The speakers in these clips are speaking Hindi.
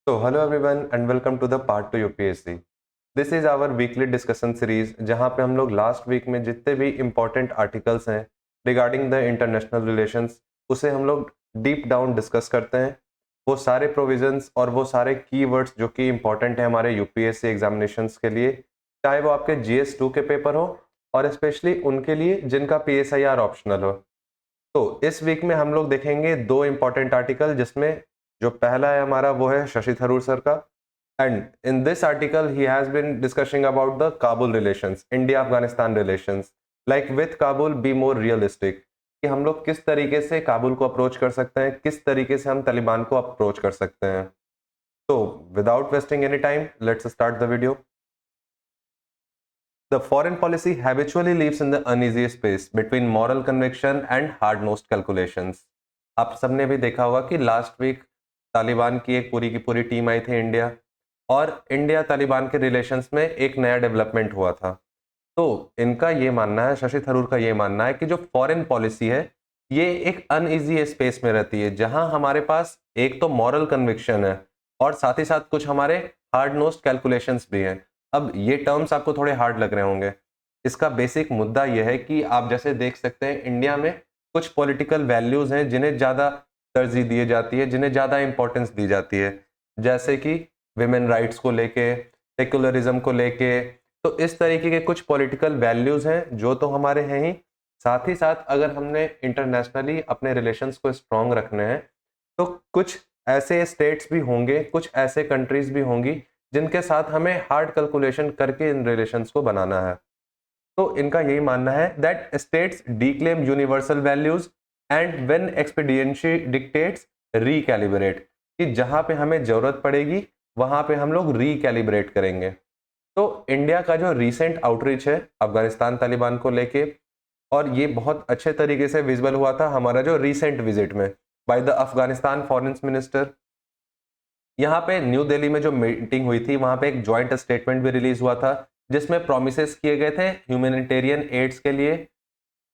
So, hello everyone and welcome to the Part 2 UPSC. This is our weekly discussion series जहां पे हम लोग लास्ट वीक में जितने भी इम्पोर्टेंट आर्टिकल्स हैं रिगार्डिंग द इंटरनेशनल रिलेशंस उसे हम लोग डीप डाउन डिस्कस करते हैं। वो सारे प्रोविजंस और वो सारे कीवर्ड्स जो कि इम्पोर्टेंट है हमारे यूपीएससी एग्जामिनेशंस के लिए, चाहे वो आपके GS2 के पेपर हो और स्पेशली उनके लिए जिनका PSIR ऑप्शनल हो। तो इस वीक में हम लोग देखेंगे दो इम्पोर्टेंट आर्टिकल, जिसमें जो पहला है हमारा वो है शशि थरूर सर का। And in this article he has been discussing about the Kabul relations, India Afghanistan relations, like with Kabul be more realistic, कि हम लोग किस तरीके से काबुल को अप्रोच कर सकते हैं, किस तरीके से हम तालिबान को अप्रोच कर सकते हैं। तो without wasting any time, let's start the video. The foreign policy habitually lives in the uneasy space between moral conviction and hard-nosed calculations. आप सबने भी देखा होगा कि लास्ट वीक तालिबान की एक पूरी की पूरी टीम आई थी इंडिया, और इंडिया तालिबान के रिलेशंस में एक नया डेवलपमेंट हुआ था। तो इनका ये मानना है, शशि थरूर का ये मानना है कि जो फॉरेन पॉलिसी है ये एक अनईजी स्पेस में रहती है, जहां हमारे पास एक तो मॉरल कन्विक्शन है और साथ ही साथ कुछ हमारे हार्ड नोस्ड कैलकुलेशंस भी हैं। अब ये टर्म्स आपको थोड़े हार्ड लग रहे होंगे। इसका बेसिक मुद्दा यह है कि आप जैसे देख सकते हैं इंडिया में कुछ पॉलिटिकल वैल्यूज हैं जिन्हें ज़्यादा तरजीह दी जाती है, जिन्हें ज़्यादा इंपॉर्टेंस दी जाती है, जैसे कि विमेन राइट्स को लेके, सेक्युलरिज्म को लेके। तो इस तरीके के कुछ पॉलिटिकल वैल्यूज हैं जो तो हमारे हैं ही, साथ ही साथ अगर हमने इंटरनेशनली अपने रिलेशंस को स्ट्रॉन्ग रखने हैं तो कुछ ऐसे स्टेट्स भी होंगे, कुछ ऐसे कंट्रीज भी होंगी जिनके साथ हमें हार्ड कैलकुलेशन करके इन रिलेशंस को बनाना है। तो इनका यही मानना है that states declaim universal values and when expediency dictates recalibrate, कि जहां पे हमें जरूरत पड़ेगी वहां पे हम लोग रीकैलिब्रेट करेंगे। तो इंडिया का जो रीसेंट आउटरीच है अफगानिस्तान तालिबान को लेके, और ये बहुत अच्छे तरीके से विजिबल हुआ था हमारा जो रीसेंट विजिट में by the Afghanistan foreign minister. यहाँ पे न्यू दिल्ली में जो मीटिंग हुई थी वहां पे एक जॉइंट स्टेटमेंट भी रिलीज हुआ था जिसमें प्रोमिसेस किए गए थे ह्यूमैनिटेरियन एड्स के लिए,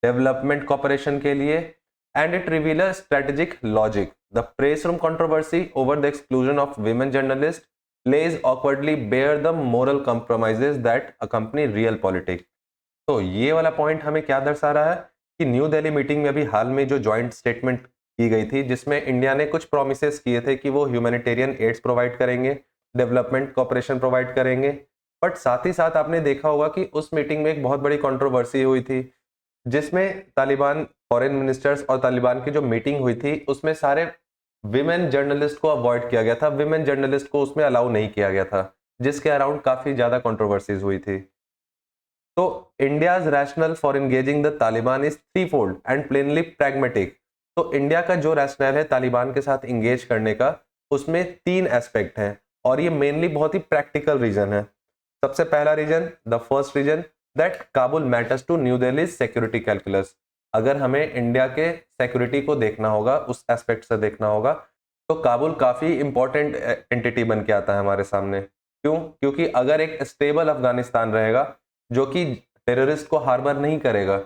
डेवलपमेंट कॉपरेशन के लिए, and it reveal a strategic logic. The press room controversy over the exclusion of women journalist lays awkwardly bear the moral compromises that accompany real politics। तो ये वाला पॉइंट हमें क्या दर्शा रहा है कि न्यू दिल्ली मीटिंग में अभी हाल में जो जॉइंट स्टेटमेंट की गई थी जिसमें इंडिया ने कुछ प्रोमिसेस किए थे कि वो ह्यूमैनिटेरियन एड्स प्रोवाइड करेंगे, डेवलपमेंट कॉपरेशन प्रोवाइड करेंगे, बट साथ ही साथ आपने देखा होगा कि उस मीटिंग में एक बहुत बड़ी कंट्रोवर्सी हुई थी जिसमें तालिबान फॉरेन मिनिस्टर्स और तालिबान की जो मीटिंग हुई थी उसमें सारे विमेन जर्नलिस्ट को अवॉइड किया गया था, विमेन जर्नलिस्ट को उसमें अलाउ नहीं किया गया था, जिसके अराउंड काफी ज्यादा कंट्रोवर्सीज हुई थी। तो India's rational for engaging the Taliban is three fold and plainly pragmatic. तो इंडिया का जो रैशनल है तालिबान के साथ इंगेज करने का, उसमें तीन एस्पेक्ट हैं और ये मेनली बहुत ही प्रैक्टिकल रीजन है। सबसे पहला reason, the first reason, that Kabul matters to New Delhi security calculus. अगर हमें इंडिया के सिक्योरिटी को देखना होगा, उस एस्पेक्ट से देखना होगा, तो काबुल काफी इंपॉर्टेंट एंटिटी बन के आता है हमारे सामने। क्यों? क्योंकि अगर एक स्टेबल अफगानिस्तान रहेगा जो कि टेररिस्ट को हार्बर नहीं करेगा,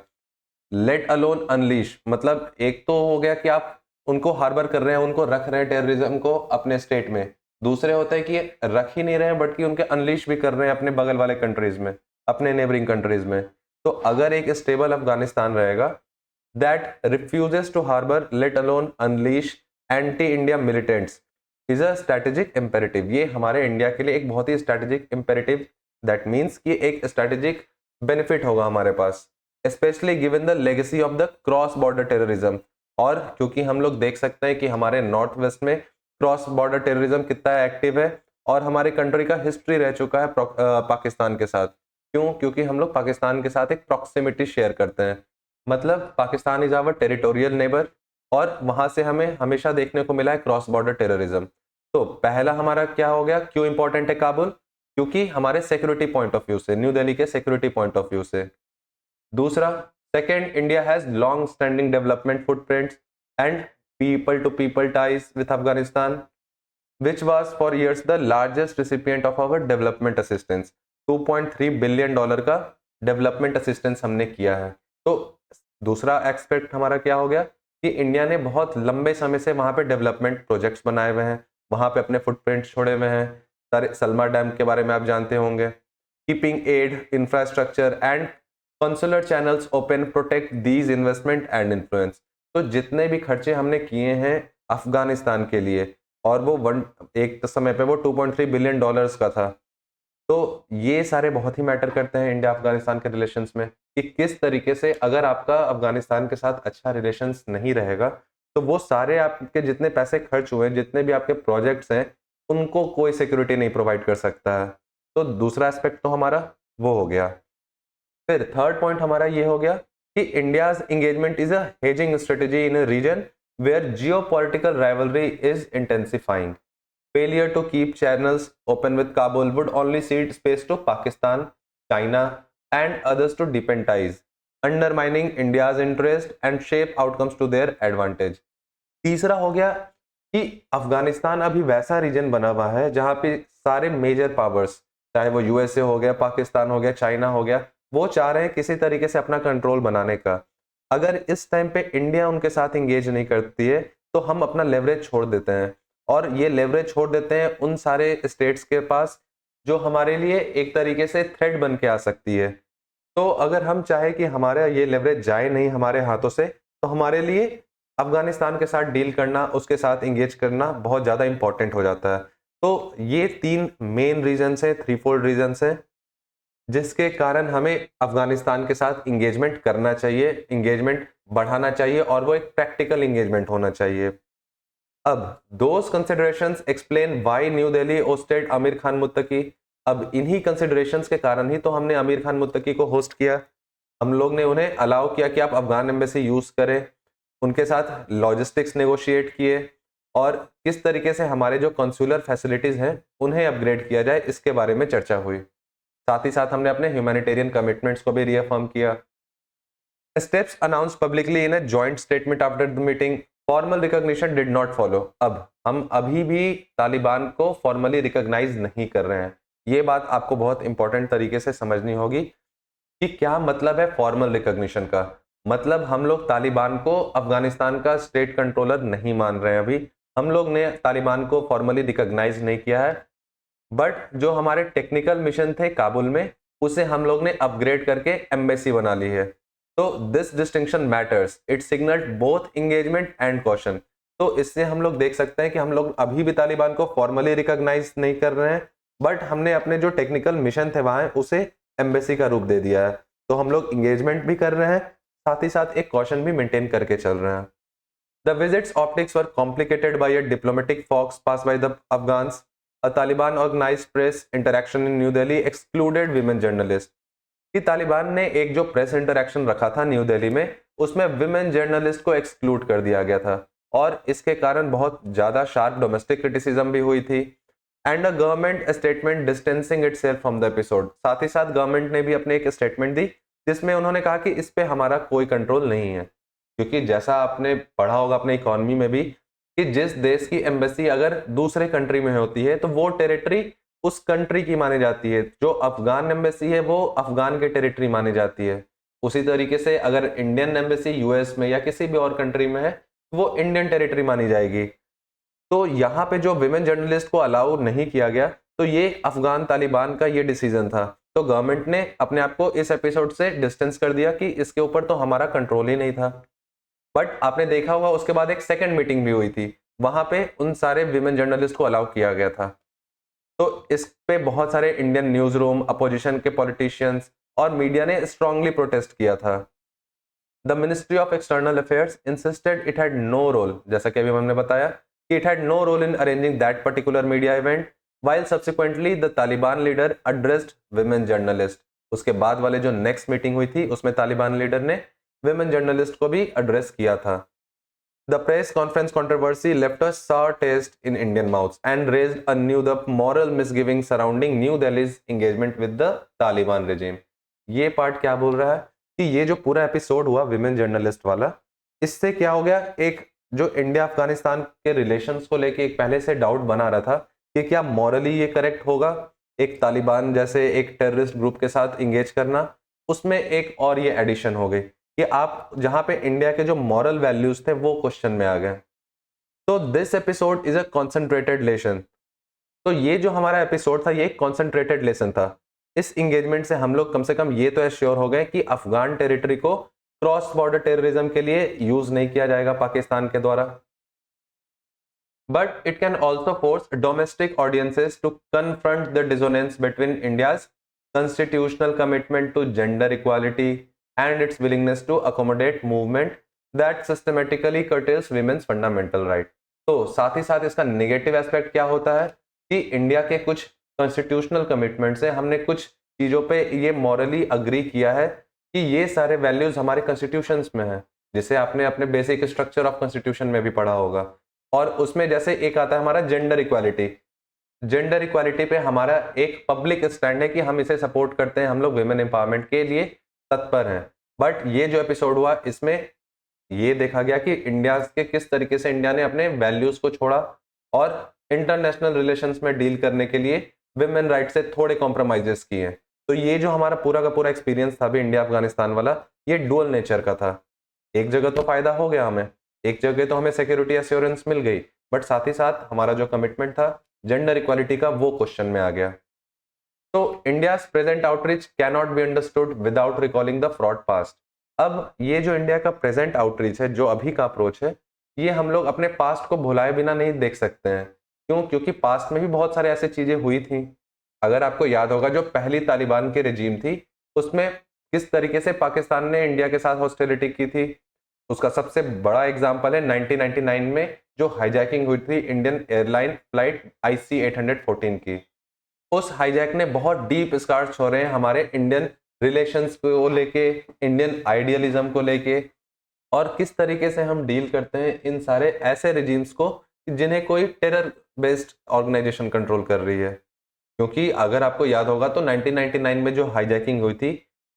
लेट अलोन अनलीश, मतलब एक तो हो गया कि आप उनको हार्बर कर रहे हैं, उनको रख रहे हैं टेररिज्म को अपने स्टेट में, दूसरे होता है कि रख ही नहीं रहे हैं बट कि उनके अनलीश भी कर रहे हैं अपने बगल वाले कंट्रीज में, अपने नेबरिंग कंट्रीज में। तो अगर एक स्टेबल अफगानिस्तान रहेगा that refugees to harbour, let alone unleash anti India militants, is a strategic imperative. ये हमारे इंडिया के लिए एक बहुत ही स्ट्रेटेजिक इंपेरेटिव, दैट मीन्स कि एक स्ट्रेटेजिक बेनिफिट होगा हमारे पास, specially given the legacy of the cross border terrorism. और क्योंकि हम लोग देख सकते हैं कि हमारे नॉर्थ वेस्ट में क्रॉस बॉर्डर टेररिज्म कितना एक्टिव है और हमारे कंट्री का हिस्ट्री रह चुका है पाकिस्तान के साथ। क्यों? क्योंकि हम लोग पाकिस्तान के साथ एक प्रॉक्सिमिटी शेयर करते हैं, मतलब Pakistan is our territorial neighbour, और वहां से हमें हमेशा देखने को मिला है क्रॉस बॉर्डर टेररिज्म। तो पहला हमारा क्या हो गया, क्यों इंपॉर्टेंट है काबुल? क्योंकि हमारे सिक्योरिटी पॉइंट ऑफ व्यू से, न्यू दिल्ली के सिक्योरिटी पॉइंट ऑफ व्यू से। दूसरा, second, India has long standing development footprints and people to people ties with Afghanistan, which was for years the largest recipient of our development assistance। 2.3 billion dollar का डेवलपमेंट असिस्टेंस हमने किया है। तो दूसरा एक्सपेक्ट हमारा क्या हो गया कि इंडिया ने बहुत लंबे समय से वहां पे डेवलपमेंट प्रोजेक्ट्स बनाए हुए हैं, वहां पे अपने फुटप्रिंट छोड़े हुए हैं। सारे सलमा डैम के बारे में आप जानते होंगे। Keeping aid infrastructure and consular channels open protect these investment and influence. तो जितने भी खर्चे हमने किए हैं अफगानिस्तान के लिए, और वो एक समय पे वो 2.3 बिलियन डॉलर्स का था, तो ये सारे बहुत ही मैटर करते हैं इंडिया अफगानिस्तान के रिलेशंस में, कि किस तरीके से अगर आपका अफगानिस्तान के साथ अच्छा रिलेशंस नहीं रहेगा तो वो सारे आपके जितने पैसे खर्च हुए, जितने भी आपके प्रोजेक्ट्स हैं, उनको कोई सिक्योरिटी नहीं प्रोवाइड कर सकता है। तो दूसरा एस्पेक्ट तो हमारा वो हो गया। फिर थर्ड पॉइंट हमारा ये हो गया कि India's engagement is a hedging strategy in a region where geopolitical rivalry is intensifying. Failure to keep channels open with Kabul would only cede space to Pakistan, China, and others to deepen ties, undermining India's interest and shape outcomes to their advantage. तीसरा हो गया कि अफगानिस्तान अभी वैसा रीजन बना हुआ है जहां पे सारे मेजर पावर्स, चाहे वो यूएसए हो गया, पाकिस्तान हो गया, चाइना हो गया, वो चाह रहे हैं किसी तरीके से अपना कंट्रोल बनाने का। अगर इस टाइम पे इंडिया उनके साथ इंगेज नहीं करती है तो हम अपना लेवरेज छोड़ देते हैं, और ये लेवरेज छोड़ देते हैं उन सारे स्टेट्स के पास जो हमारे लिए एक तरीके से थ्रेट बन के आ सकती है। तो अगर हम चाहे कि हमारा ये लेवरेज जाए नहीं हमारे हाथों से, तो हमारे लिए अफगानिस्तान के साथ डील करना, उसके साथ इंगेज करना बहुत ज़्यादा इंपॉर्टेंट हो जाता है। तो ये तीन मेन रीजंस है, थ्री फोल्ड रीजंस है, जिसके कारण हमें अफगानिस्तान के साथ इंगेजमेंट करना चाहिए, इंगेजमेंट बढ़ाना चाहिए, और वो एक प्रैक्टिकल इंगेजमेंट होना चाहिए। अब those considerations explain why new Delhi hosted Amir Khan Muttaqi. अब इन्हीं कंसिडरेशंस के कारण ही तो हमने आमिर खान मुत्तकी को होस्ट किया। हम लोग ने उन्हें अलाउ किया कि आप अफगान एम्बेसी यूज करें, उनके साथ लॉजिस्टिक्स नेगोशिएट किए, और किस तरीके से हमारे जो कंसुलर फैसिलिटीज हैं उन्हें अपग्रेड किया जाए, इसके बारे में चर्चा हुई। साथ ही साथ हमने अपने ह्यूमैनिटेरियन कमिटमेंट्स को भी रीअफर्म किया। Steps announced publicly in a joint statement after the meeting, formal recognition did not follow. अब हम अभी भी तालिबान को फॉर्मली रिकॉग्नाइज नहीं कर रहे हैं। ये बात आपको बहुत इंपॉर्टेंट तरीके से समझनी होगी कि क्या मतलब है फॉर्मल रिकॉग्निशन का। मतलब हम लोग तालिबान को अफगानिस्तान का स्टेट कंट्रोलर नहीं मान रहे हैं। अभी हम लोग ने तालिबान को फॉर्मली रिकॉग्नाइज नहीं किया है, बट जो हमारे टेक्निकल मिशन थे काबुल में, उसे हम लोग ने अपग्रेड करके एम्बेसी बना ली है। तो this distinction matters, it signalled both engagement and caution. तो इससे हम लोग देख सकते हैं कि हम लोग अभी भी तालिबान को फॉर्मली रिकॉग्नाइज नहीं कर रहे हैं, बट हमने अपने जो टेक्निकल मिशन थे वहां उसे एम्बेसी का रूप दे दिया है। तो हम लोग इंगेजमेंट भी कर रहे हैं, साथ ही साथ एक कॉशन भी मेंटेन करके चल रहे हैं। The visit's optics were complicated by a diplomatic fox passed by the Afghans. A Taliban organized press interaction in New Delhi excluded women journalists. कि तालिबान ने एक जो प्रेस इंटरैक्शन रखा था न्यू दिल्ली में, उसमें विमेन जर्नलिस्ट को एक्सक्लूड कर दिया गया था, और इसके कारण बहुत ज्यादा शार्प डोमेस्टिक क्रिटिसिज्म भी हुई थी। And a government statement distancing itself from the episode. साथ ही साथ गवर्नमेंट ने भी अपने एक स्टेटमेंट दी जिसमें उन्होंने कहा कि इस पे हमारा कोई कंट्रोल नहीं है, क्योंकि जैसा आपने पढ़ा होगा अपने इकोनॉमी में भी कि जिस देश की एम्बेसी अगर दूसरे कंट्री में होती है तो वो टेरिटरी उस कंट्री की मानी जाती है। जो अफगान एम्बेसी है वो अफगान के टेरिटरी मानी जाती है। उसी तरीके से अगर इंडियन एम्बेसी यूएस में या किसी भी और कंट्री में है, वो इंडियन टेरिटरी मानी जाएगी। तो यहाँ पे जो विमेन जर्नलिस्ट को अलाउ नहीं किया गया, तो ये अफगान तालिबान का ये डिसीजन था। तो गवर्नमेंट ने अपने आप को इस एपिसोड से डिस्टेंस कर दिया कि इसके ऊपर तो हमारा कंट्रोल ही नहीं था। बट आपने देखा होगा उसके बाद एक सेकंड मीटिंग भी हुई थी, वहां पे उन सारे विमेन जर्नलिस्ट को अलाउ किया गया था। तो इस पे बहुत सारे इंडियन न्यूज रूम, अपोजिशन के पॉलिटिशियंस और मीडिया ने स्ट्रांगली प्रोटेस्ट किया था। The Ministry of External Affairs insisted it had no role, जैसा कि अभी हमने बताया कि it had no role in arranging that particular media event, while subsequently the Taliban leader addressed women journalist। उसके बाद वाले जो नेक्स्ट मीटिंग हुई थी उसमें तालिबान लीडर ने women journalist को भी एड्रेस किया था। The press conference controversy left a sour taste in Indian mouths and raised anew the moral misgivings surrounding New Delhi's engagement with the Taliban regime। ये पार्ट क्या बोल रहा है कि ये जो पूरा एपिसोड हुआ विमेन जर्नलिस्ट वाला, इससे क्या हो गया, एक जो इंडिया अफगानिस्तान के रिलेशंस को लेके एक पहले से डाउट बना रहा था कि क्या मॉरली ये करेक्ट होगा एक तालिबान जैसे एक टेररिस्ट ग्रुप के साथ इंगेज करना, उसमें एक और ये एडिशन हो गई कि आप जहां पे इंडिया के जो मॉरल वैल्यूज थे वो क्वेश्चन में आ गए। तो this episode is a concentrated lesson. तो ये जो हमारा एपिसोड था ये एक कॉन्सेंट्रेटेड लेसन था। इस इंगेजमेंट से हम लोग कम से कम ये तो एश्योर हो गए कि अफगान टेरिटरी को क्रॉस बॉर्डर टेररिज्म के लिए यूज नहीं किया जाएगा पाकिस्तान के द्वारा, but it can also force domestic audiences to confront the dissonance between India's constitutional commitment to gender equality and its willingness to accommodate movement that systematically curtails women's fundamental right। तो साथ ही साथ इसका नेगेटिव एस्पेक्ट क्या होता है कि इंडिया के कुछ कॉन्स्टिट्यूशनल कमिटमेंट से हमने कुछ चीजों पे ये मॉरली अग्री किया है कि ये सारे वैल्यूज हमारे कॉन्स्टिट्यूशंस में है, जिसे आपने अपने बेसिक स्ट्रक्चर ऑफ कॉन्स्टिट्यूशन में भी पढ़ा होगा। और उसमें जैसे एक आता है हमारा जेंडर इक्वालिटी। जेंडर इक्वालिटी पे हमारा एक पब्लिक स्टैंड है कि हम इसे सपोर्ट करते हैं, हम लोग वुमेन एम्पावरमेंट के लिए तत्पर हैं। बट ये जो एपिसोड हुआ इसमें ये देखा गया कि इंडिया के किस तरीके से इंडिया ने अपने वैल्यूज को छोड़ा और इंटरनेशनल रिलेशंस में डील करने के लिए विमेन राइट से थोड़े कॉम्प्रोमाइजेस किए। तो ये जो हमारा पूरा का पूरा एक्सपीरियंस था भी इंडिया अफगानिस्तान वाला, ये डुअल नेचर का था। एक जगह तो फायदा हो गया हमें, एक जगह तो हमें सिक्योरिटी एश्योरेंस मिल गई, बट साथ ही साथ हमारा जो कमिटमेंट था जेंडर इक्वालिटी का वो क्वेश्चन में आ गया। तो India present outreach can not be understood without recalling the fraud past. अब ये जो इंडिया का प्रेजेंट आउटरीच है, जो अभी का अप्रोच है, ये हम लोग अपने पास्ट को भुलाए बिना नहीं देख सकते हैं। क्यों? क्योंकि पास्ट में भी बहुत सारे ऐसे चीजें हुई थी। अगर आपको याद होगा जो पहली तालिबान की रेजीम थी उसमें किस तरीके से पाकिस्तान ने इंडिया के साथ हॉस्टिलिटी की थी, उसका सबसे बड़ा एग्जांपल है 1999 में जो हाईजैकिंग हुई थी इंडियन एयरलाइन फ्लाइट IC 814 की। उस हाईजैक ने बहुत डीप स्कार्स छोड़े हैं हमारे इंडियन रिलेशंस को लेके, इंडियन आइडियलिज्म को लेके, और किस तरीके से हम डील करते हैं इन सारे ऐसे रिजीम्स को जिन्हें कोई टेरर बेस्ड ऑर्गेनाइजेशन कंट्रोल कर रही है। क्योंकि अगर आपको याद होगा तो 1999 में जो हाईजैकिंग हुई थी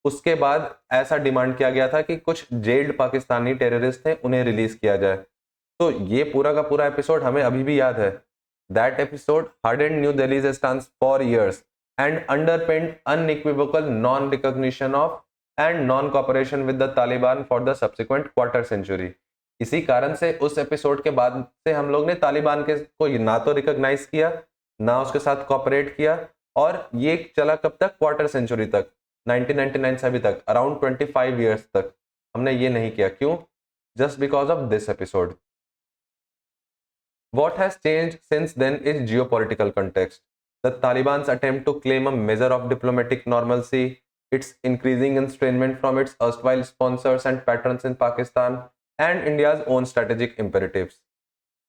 उसके बाद ऐसा डिमांड किया गया था कि कुछ जेल्ड पाकिस्तानी टेररिस्ट थे उन्हें रिलीज किया जाए। तो ये पूरा का पूरा एपिसोड हमें अभी भी याद है। That episode hardened new Delhi's stance for years and underpinned unequivocal non-recognition of and non-cooperation with the Taliban for the subsequent quarter century। इसी कारण से उस एपिसोड के बाद से हम लोग ने तालिबान के को ना तो रिकॉग्नाइज किया, ना उसके साथ कॉपरेट किया, और ये चला कब तक? क्वार्टर सेंचुरी तक, 1999 से अभी तक, अराउंड 25 ईयर्स तक हमने ये नहीं किया। क्यों? Just because of this episode. What has changed since then is geopolitical context. The Taliban's attempt to claim a measure of diplomatic normalcy, its increasing estrangement from its erstwhile sponsors and patrons in Pakistan, and India's own strategic imperatives।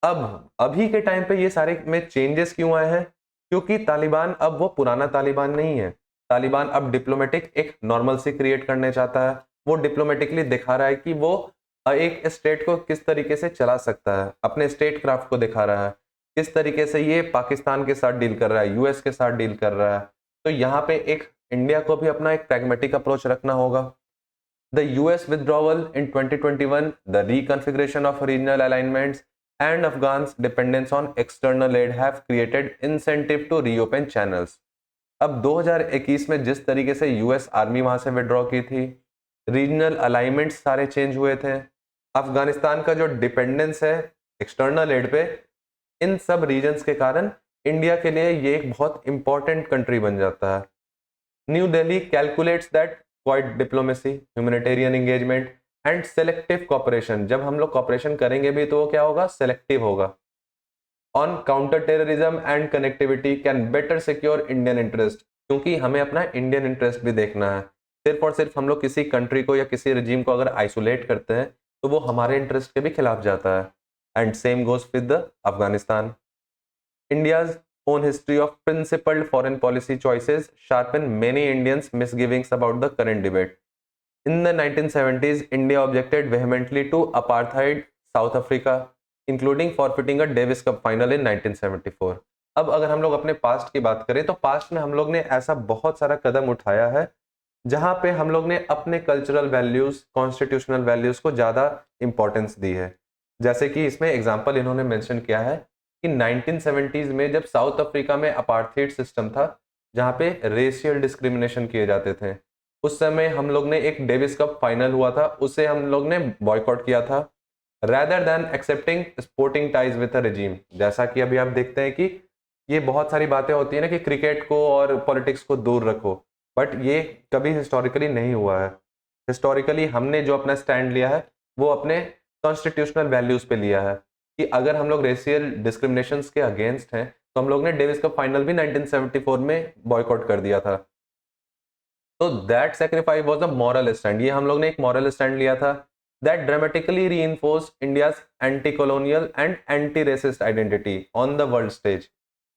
अब अभी के टाइम पे ये सारे में चेंजेस क्यों आए हैं? क्योंकि तालिबान अब वो पुराना तालिबान नहीं है। तालिबान अब डिप्लोमेटिक एक नॉर्मलसी क्रिएट करने चाहता है। वो डिप्लोमेटिकली दिखा रहा है कि वो एक स्टेट को किस तरीके से चला सकता है, अपने स्टेट क्राफ्ट को दिखा रहा है, किस तरीके से ये पाकिस्तान के साथ डील कर रहा है, यूएस के साथ डील कर रहा है। तो यहाँ पे एक इंडिया को भी अपना एक प्रैग्मेटिक अप्रोच रखना होगा। The US withdrawal in 2021, the reconfiguration of regional alignments and Afghans' dependence on external aid have created incentive to reopen channels। अब 2021 में जिस तरीके से यूएस आर्मी वहां से विड्रॉ की थी, रीजनल अलाइनमेंट्स सारे चेंज हुए थे, अफगानिस्तान का जो डिपेंडेंस है एक्सटर्नल एड पे, इन सब रीजन्स के कारण इंडिया के लिए ये एक बहुत इंपॉर्टेंट कंट्री बन जाता है। New Delhi calculates that quiet diplomacy, humanitarian engagement and selective cooperation, जब हम लोग कॉपरेशन करेंगे भी तो वो क्या होगा? सेलेक्टिव होगा। On counter terrorism and connectivity can better secure Indian interest, क्योंकि हमें अपना इंडियन इंटरेस्ट भी देखना है। सिर्फ और सिर्फ हम लोग किसी कंट्री को या किसी रजीम को अगर आइसोलेट करते हैं तो वो हमारे इंटरेस्ट के भी खिलाफ जाता है। And same goes with the Afghanistan. India's own history of principled foreign policy choices sharpen many Indians' misgivings about the current debate। In the 1970s, India objected vehemently to apartheid South Africa, including forfeiting a Davis Cup final in 1974। अब अगर हम लोग अपने पास्ट की बात करें तो पास्ट में हम लोग ने ऐसा बहुत सारा कदम उठाया है जहां पे हम लोग ने अपने कल्चरल वैल्यूज, कॉन्स्टिट्यूशनल वैल्यूज को ज्यादा इंपॉर्टेंस दी है। जैसे कि इसमें एग्जांपल इन्होंने मेंशन किया है कि 1970s में जब साउथ अफ्रीका में अपार्थाइड सिस्टम था जहां पे रेशियल डिस्क्रिमिनेशन किए जाते थे, उस समय हम लोग ने एक डेविस कप फाइनल हुआ था, उसे हम लोग ने बॉयकॉट किया था। rather than accepting sporting ties with a regime। जैसा कि अभी आप देखते हैं कि ये बहुत सारी बातें होती है ना कि क्रिकेट को और पॉलिटिक्स को दूर रखो, बट ये कभी हिस्टोरिकली नहीं हुआ है। हिस्टोरिकली हमने जो अपना स्टैंड लिया है वो अपने कॉन्स्टिट्यूशनल वैल्यूज पे लिया है कि अगर हम लोग रेशियल डिस्क्रिमिनेशंस के अगेंस्ट हैं तो हम लोग ने डेविस कप फाइनल भी 1974 में बॉयकॉट कर दिया था। तो that sacrifice was a moral stand, ये हम लोग ने एक मॉरल स्टैंड लिया था that dramatically reinforce India's anti colonial and anti racist identity on the world stage.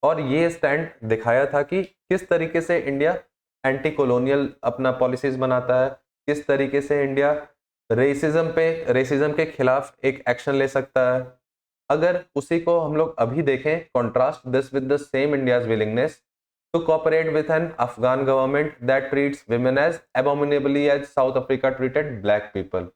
और ये स्टैंड दिखाया था कि किस तरीके से इंडिया एंटी कॉलोनियल अपना पॉलिसीज बनाता है, किस तरीके से इंडिया रेसिज्म के खिलाफ एक एक्शन ले सकता है। अगर उसी को हम लोग अभी देखें, contrast this with the same India's willingness to cooperate with an Afghan government that treats women as abominably as South Africa treated black people।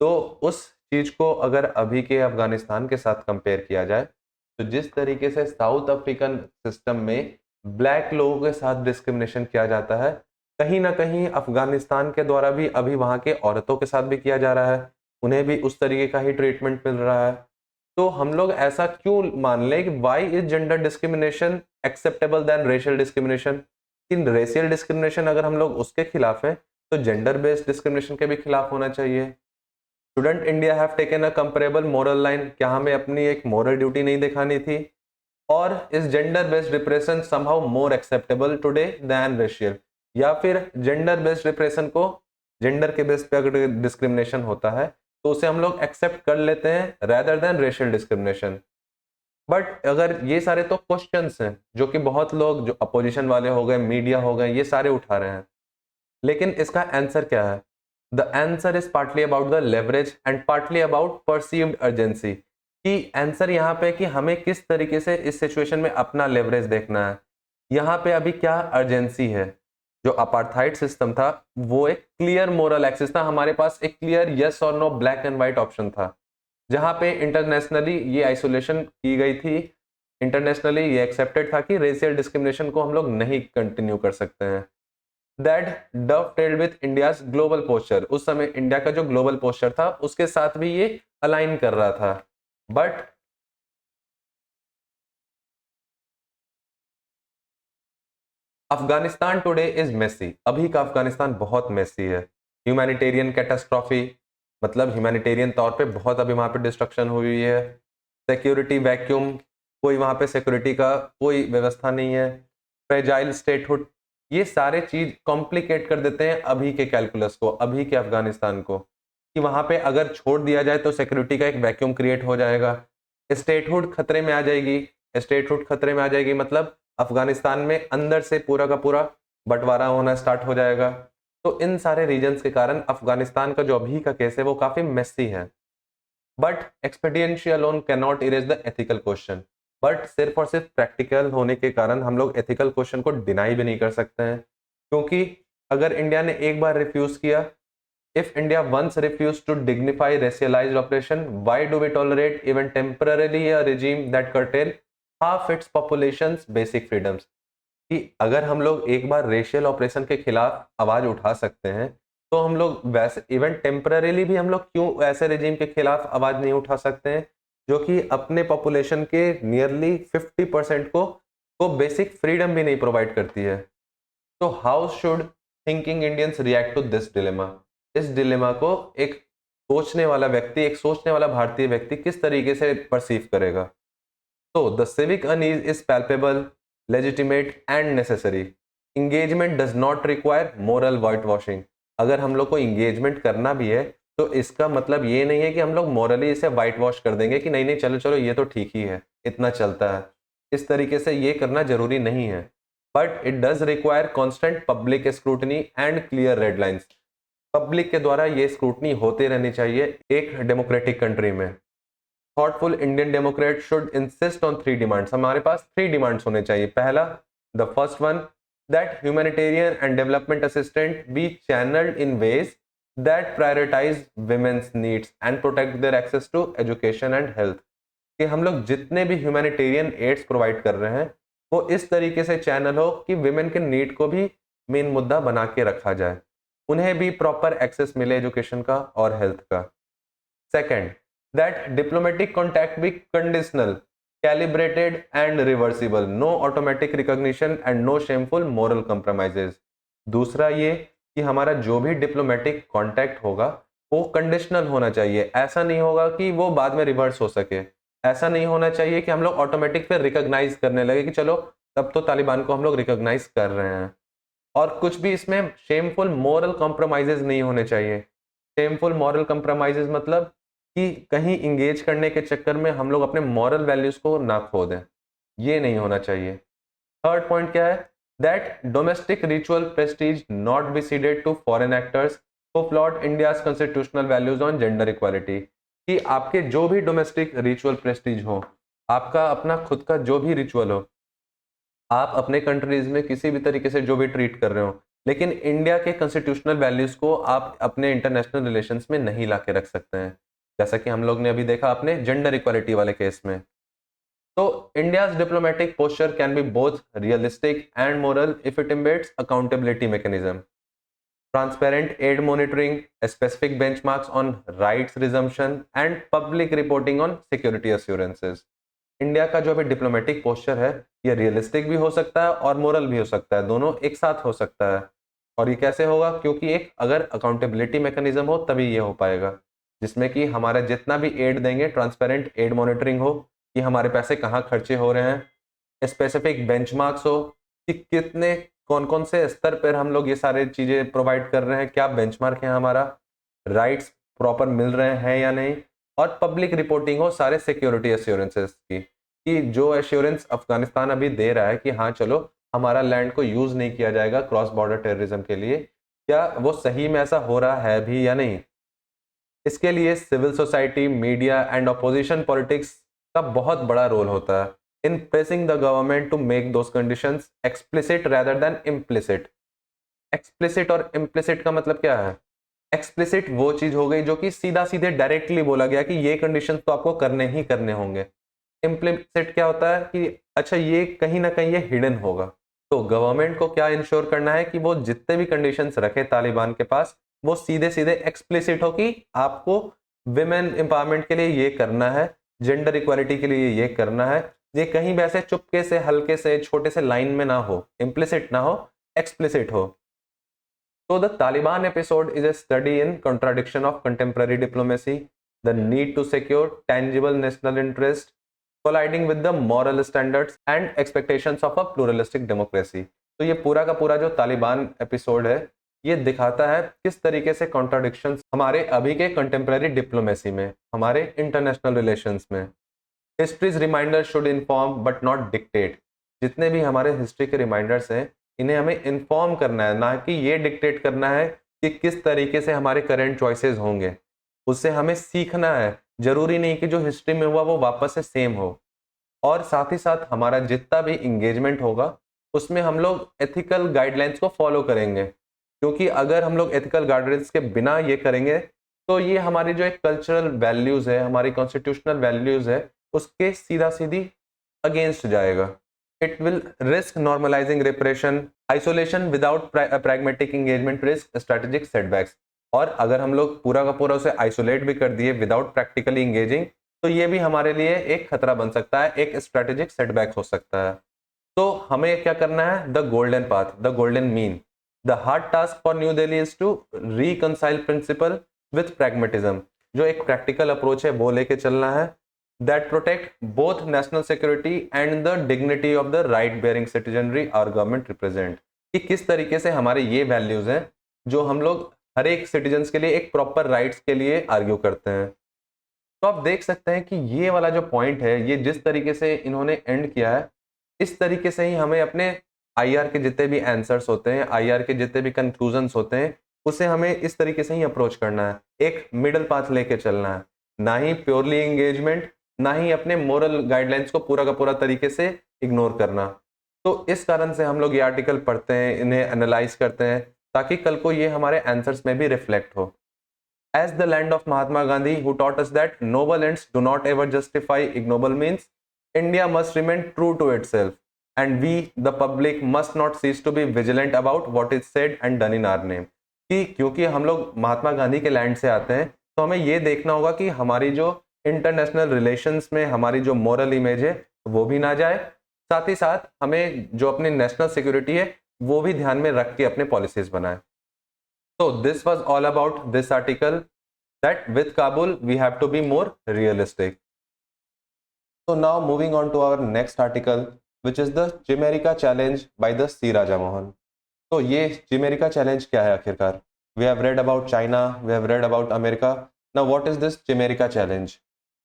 तो उस चीज को अगर अभी के अफगानिस्तान के साथ कंपेयर किया जाए तो जिस तरीके से साउथ अफ्रीकन सिस्टम में ब्लैक लोगों के साथ डिस्क्रिमिनेशन किया जाता है, कहीं ना कहीं अफगानिस्तान के द्वारा भी अभी वहां के औरतों के साथ भी किया जा रहा है, उन्हें भी उस तरीके का ही ट्रीटमेंट मिल रहा है। तो हम लोग ऐसा क्यों मान लें कि why is gender discrimination acceptable than racial discrimination. In racial discrimination अगर हम लोग उसके खिलाफ हैं तो जेंडर बेस्ड डिस्क्रिमिनेशन के भी खिलाफ होना चाहिए। Student India have taken a comparable moral line, क्या हमें अपनी एक मोरल ड्यूटी नहीं दिखानी थी? और is gender based repression somehow more acceptable today than racial, या फिर जेंडर बेस्ड रिप्रेशन को जेंडर के बेस पे अगर डिस्क्रिमिनेशन होता है तो उसे हम लोग एक्सेप्ट कर लेते हैं rather than racial discrimination. But अगर ये सारे तो क्वेश्चंस हैं जो कि बहुत लोग, जो अपोजिशन वाले हो गए, मीडिया हो गए, ये सारे उठा रहे हैं, लेकिन इसका आंसर क्या है? The answer is partly about the leverage and partly about perceived urgency. कि आंसर यहाँ पे कि हमें किस तरीके से इस सिचुएशन में अपना लेवरेज देखना है, यहाँ पे अभी क्या अर्जेंसी है। जो अपार्थाइड सिस्टम था वो एक क्लियर मोरल एक्सिस था, हमारे पास एक क्लियर यस और no black and white option था, जहां पे इंटरनेशनली ये आइसोलेशन की गई थी, इंटरनेशनली ये एक्सेप्टेड था कि रेशियल डिस्क्रिमिनेशन को हम लोग नहीं कंटिन्यू कर सकते हैं। That dovetailed with India's global posture, उस समय इंडिया का जो ग्लोबल पोस्चर था उसके साथ भी ये अलाइन कर रहा था। But Afghanistan today is messy, अभी का अफगानिस्तान बहुत मेसी है। ह्यूमैनिटेरियन कैटास्ट्रॉफी, मतलब ह्यूमैनिटेरियन तौर पे बहुत अभी वहां पे डिस्ट्रक्शन हुई है। सिक्योरिटी वैक्यूम, कोई वहां पे सिक्योरिटी का कोई व्यवस्था नहीं है। फ्रेजाइल स्टेटहुड, ये सारे चीज कॉम्प्लिकेट कर देते हैं अभी के कैलकुलस को, अभी के अफगानिस्तान को, कि वहां पे अगर छोड़ दिया जाए तो सिक्योरिटी का एक वैक्यूम क्रिएट हो जाएगा, स्टेटहुड खतरे में आ जाएगी। स्टेटहुड खतरे में आ जाएगी मतलब अफगानिस्तान में अंदर से पूरा का पूरा बंटवारा होना स्टार्ट हो जाएगा। तो इन सारे रीजन्स के कारण अफगानिस्तान का जो अभी का केस है वो काफी मेसी है। But expediency alone can not erase the ethical question. But सिर्फ और सिर्फ प्रैक्टिकल होने के कारण हम लोग एथिकल क्वेश्चन को डिनाई भी नहीं कर सकते हैं, क्योंकि अगर इंडिया ने एक बार रिफ्यूज किया, if India once refused to dignify racialized oppression, why do we tolerate even temporarily a regime that curtail half its population's basic freedoms? कि अगर हम लोग एक बार रेशियल ऑपरेशन के खिलाफ आवाज उठा सकते हैं तो हम लोग वैसे इवन टेम्पररीली भी हम लोग क्यों ऐसे रेजिम के खिलाफ आवाज नहीं उठा सकते हैं जो कि अपने पॉपुलेशन के नियरली 50% को बेसिक फ्रीडम भी नहीं प्रोवाइड करती है। तो how should thinking Indians react to this dilemma? इस डिलेमा को एक सोचने वाला व्यक्ति, एक सोचने वाला भारतीय व्यक्ति किस तरीके से परसीव करेगा? तो the civic unease is palpable, legitimate and necessary. Engagement does not require moral white washing. अगर हम लोग को इंगेजमेंट करना भी है तो इसका मतलब ये नहीं है कि हम लोग मोरली इसे वाइट वॉश कर देंगे कि नहीं नहीं चलो चलो ये तो ठीक ही है, इतना चलता है। इस तरीके से ये करना जरूरी नहीं है, but it does require constant public scrutiny and clear red lines. Public के द्वारा ये स्क्रूटनी होते रहनी चाहिए एक डेमोक्रेटिक कंट्री में। Thoughtful Indian democrat should insist on 3 demands. हमारे पास 3 डिमांड्स होने चाहिए। पहला, the first one, that humanitarian and development assistant be channelled in ways that prioritise women's needs and protect their access to education and health. कि हम लोग जितने भी ह्यूमैनिटेरियन एड्स प्रोवाइड कर रहे हैं वो इस तरीके से चैनल हो कि विमेन के नीड को भी मेन मुद्दा बना के रखा जाए, उन्हें भी प्रॉपर एक्सेस मिले एजुकेशन का और हेल्थ का। Second, that diplomatic contact be conditional, calibrated and reversible, no automatic recognition and no shameful moral compromises. दूसरा ये कि हमारा जो भी डिप्लोमेटिक कॉन्टैक्ट होगा वो कंडीशनल होना चाहिए, ऐसा नहीं होगा कि वो बाद में रिवर्स हो सके। ऐसा नहीं होना चाहिए कि हम लोग ऑटोमेटिक फिर रिकॉग्नाइज करने लगे कि चलो तब तो तालिबान को हम लोग रिकॉग्नाइज कर रहे हैं। और कुछ भी इसमें शेमफुल मोरल कॉम्प्रोमाइजेज नहीं होने चाहिए। शेमफुल मॉरल कॉम्प्रोमाइजेज मतलब कि कहीं इंगेज करने के चक्कर में हम लोग अपने मॉरल वैल्यूज को ना खो दें, ये नहीं होना चाहिए। थर्ड पॉइंट क्या है? That domestic ritual prestige not be ceded to foreign actors who flout India's constitutional values on gender equality. कि आपके जो भी डोमेस्टिक रिचुअल प्रेस्टीज हो, आपका अपना खुद का जो भी रिचुअल हो, आप अपने कंट्रीज में किसी भी तरीके से जो भी ट्रीट कर रहे हो, लेकिन इंडिया के कॉन्स्टिट्यूशनल वैल्यूज को आप अपने इंटरनेशनल रिलेशंस में नहीं ला के रख सकते हैं, जैसा कि हम लोग ने अभी देखा अपने जेंडर इक्वालिटी वाले केस में। तो India's diplomatic posture can be both realistic and moral if it embeds accountability mechanism, transparent aid monitoring, specific benchmarks on rights resumption and public reporting on security assurances. India का जो अभी डिप्लोमेटिक पोस्चर है ये रियलिस्टिक भी हो सकता है और मोरल भी हो सकता है, दोनों एक साथ हो सकता है। और ये कैसे होगा? क्योंकि एक अगर अकाउंटेबिलिटी मैकेनिज्म हो तभी ये हो पाएगा, जिसमें कि हमारा जितना भी एड देंगे ट्रांसपेरेंट एड मॉनिटरिंग हो कि हमारे पैसे कहाँ खर्चे हो रहे हैं, स्पेसिफिक बेंचमार्क्स हो कि कितने कौन कौन से स्तर पर हम लोग ये सारे चीज़ें प्रोवाइड कर रहे हैं, क्या बेंचमार्क है, हमारा राइट्स प्रॉपर मिल रहे हैं या नहीं, और पब्लिक रिपोर्टिंग हो सारे सिक्योरिटी एश्योरेंसेस की, कि जो एश्योरेंस अफगानिस्तान अभी दे रहा है कि हाँ चलो हमारा लैंड को यूज नहीं किया जाएगा क्रॉस बॉर्डर टेररिज्म के लिए, क्या वो सही में ऐसा हो रहा है भी या नहीं। इसके लिए civil society, media and opposition politics का बहुत बड़ा रोल होता है in pressing the government to make those conditions explicit rather than implicit. Explicit और इम्प्लिसिट का मतलब क्या है? एक्सप्लिसिट वो चीज हो गई जो कि सीधा सीधे डायरेक्टली बोला गया कि ये कंडीशंस तो आपको करने ही करने होंगे। इम्प्लिसिट क्या होता है कि अच्छा ये कहीं ना कहीं ये हिडन होगा। तो गवर्नमेंट को क्या इंश्योर करना है कि वो जितने भी कंडीशंस रखे तालिबान के पास वो सीधे सीधे एक्सप्लिसिट हो कि आपको विमेन एम्पावरमेंट के लिए ये करना है, जेंडर इक्वालिटी के लिए ये करना है। ये कहीं भी ऐसे चुपके से हल्के से छोटे से लाइन में ना हो, इम्प्लिसिट ना हो, एक्सप्लिसिट हो। So the Taliban episode is a study in contradiction of contemporary diplomacy, the need to secure tangible national interest colliding with the moral standards and expectations of a pluralistic democracy। तो ये पूरा का पूरा जो तालिबान एपिसोड है ये दिखाता है किस तरीके से कॉन्ट्राडिक्शंस हमारे अभी के कंटेम्प्रेरी डिप्लोमेसी में, हमारे इंटरनेशनल रिलेशंस में। History's reminder should inform but not dictate. जितने भी हमारे हिस्ट्री के रिमाइंडर्स हैं इन्हें हमें इन्फॉर्म करना है, ना कि ये डिक्टेट करना है कि किस तरीके से हमारे करंट चॉइसेस होंगे। उससे हमें सीखना है, जरूरी नहीं कि जो हिस्ट्री में हुआ वो वापस से सेम हो। और साथ ही साथ हमारा जितना भी इंगेजमेंट होगा उसमें हम लोग एथिकल गाइडलाइंस को फॉलो करेंगे, क्योंकि अगर हम लोग एथिकल गाइडलाइंस के बिना ये करेंगे तो ये हमारी जो एक कल्चरल वैल्यूज है, हमारी कॉन्स्टिट्यूशनल वैल्यूज है, उसके सीधा सीधी अगेंस्ट जाएगा। It will risk normalising repression, isolation without pragmatic engagement, risk strategic setbacks. और अगर हम लोग पूरा का पूरा उसे आइसोलेट भी कर दिए विदाउट प्रैक्टिकली इंगेजिंग तो ये भी हमारे लिए एक खतरा बन सकता है, एक स्ट्रेटेजिक सेटबैक हो सकता है। तो हमें क्या करना है? The golden path, the golden mean. The hard task for New Delhi is to reconcile principle with pragmatism. जो एक प्रैक्टिकल अप्रोच है वो लेके चलना है, that protect both national security and the dignity of the right bearing citizenry our government represent. कि किस तरीके से हमारे ये वैल्यूज हैं जो हम लोग हर एक सिटीजन्स के लिए एक प्रॉपर राइट्स के लिए आर्ग्यू करते हैं। तो आप देख सकते हैं कि ये वाला जो पॉइंट है ये जिस तरीके से इन्होंने एंड किया है इस तरीके से ही हमें अपने आईआर के जितने भी आंसर्स होते हैं, आईआर के जितने भी कंक्लूजन्स होते हैं, उसे हमें इस तरीके से ही अप्रोच करना है, एक मिडल पाथ लेके चलना है। ना ही प्योरली एंगेजमेंट, ना ही अपने मोरल गाइडलाइंस को पूरा का पूरा तरीके से इग्नोर करना। तो इस कारण से हम लोग ये आर्टिकल पढ़ते हैं, इन्हें एनालाइज करते हैं, ताकि कल को ये हमारे आंसर्स में भी रिफ्लेक्ट हो। As the land of Mahatma Gandhi, who taught us that noble ends do not ever justify ignoble means, India must remain true to itself, and we, the public, must not cease to be vigilant about what is said and done in our name। कि क्योंकि हम लोग महात्मा गांधी के लैंड से आते हैं तो हमें ये देखना होगा कि हमारी जो इंटरनेशनल रिलेशंस में हमारी जो मॉरल इमेज है वो भी ना जाए, साथ ही साथ हमें जो अपनी नेशनल सिक्योरिटी है वो भी ध्यान में रख के अपने पॉलिसीज बनाए। तो this was all about this article that with Kabul we have to be more realistic. So now moving on to our next article, which is the Chimerica Challenge by the C. Raja Mohan. तो ये चिमेरिका चैलेंज क्या है आखिरकार? We have read about China, we have read about America, now what is this Chimerica challenge?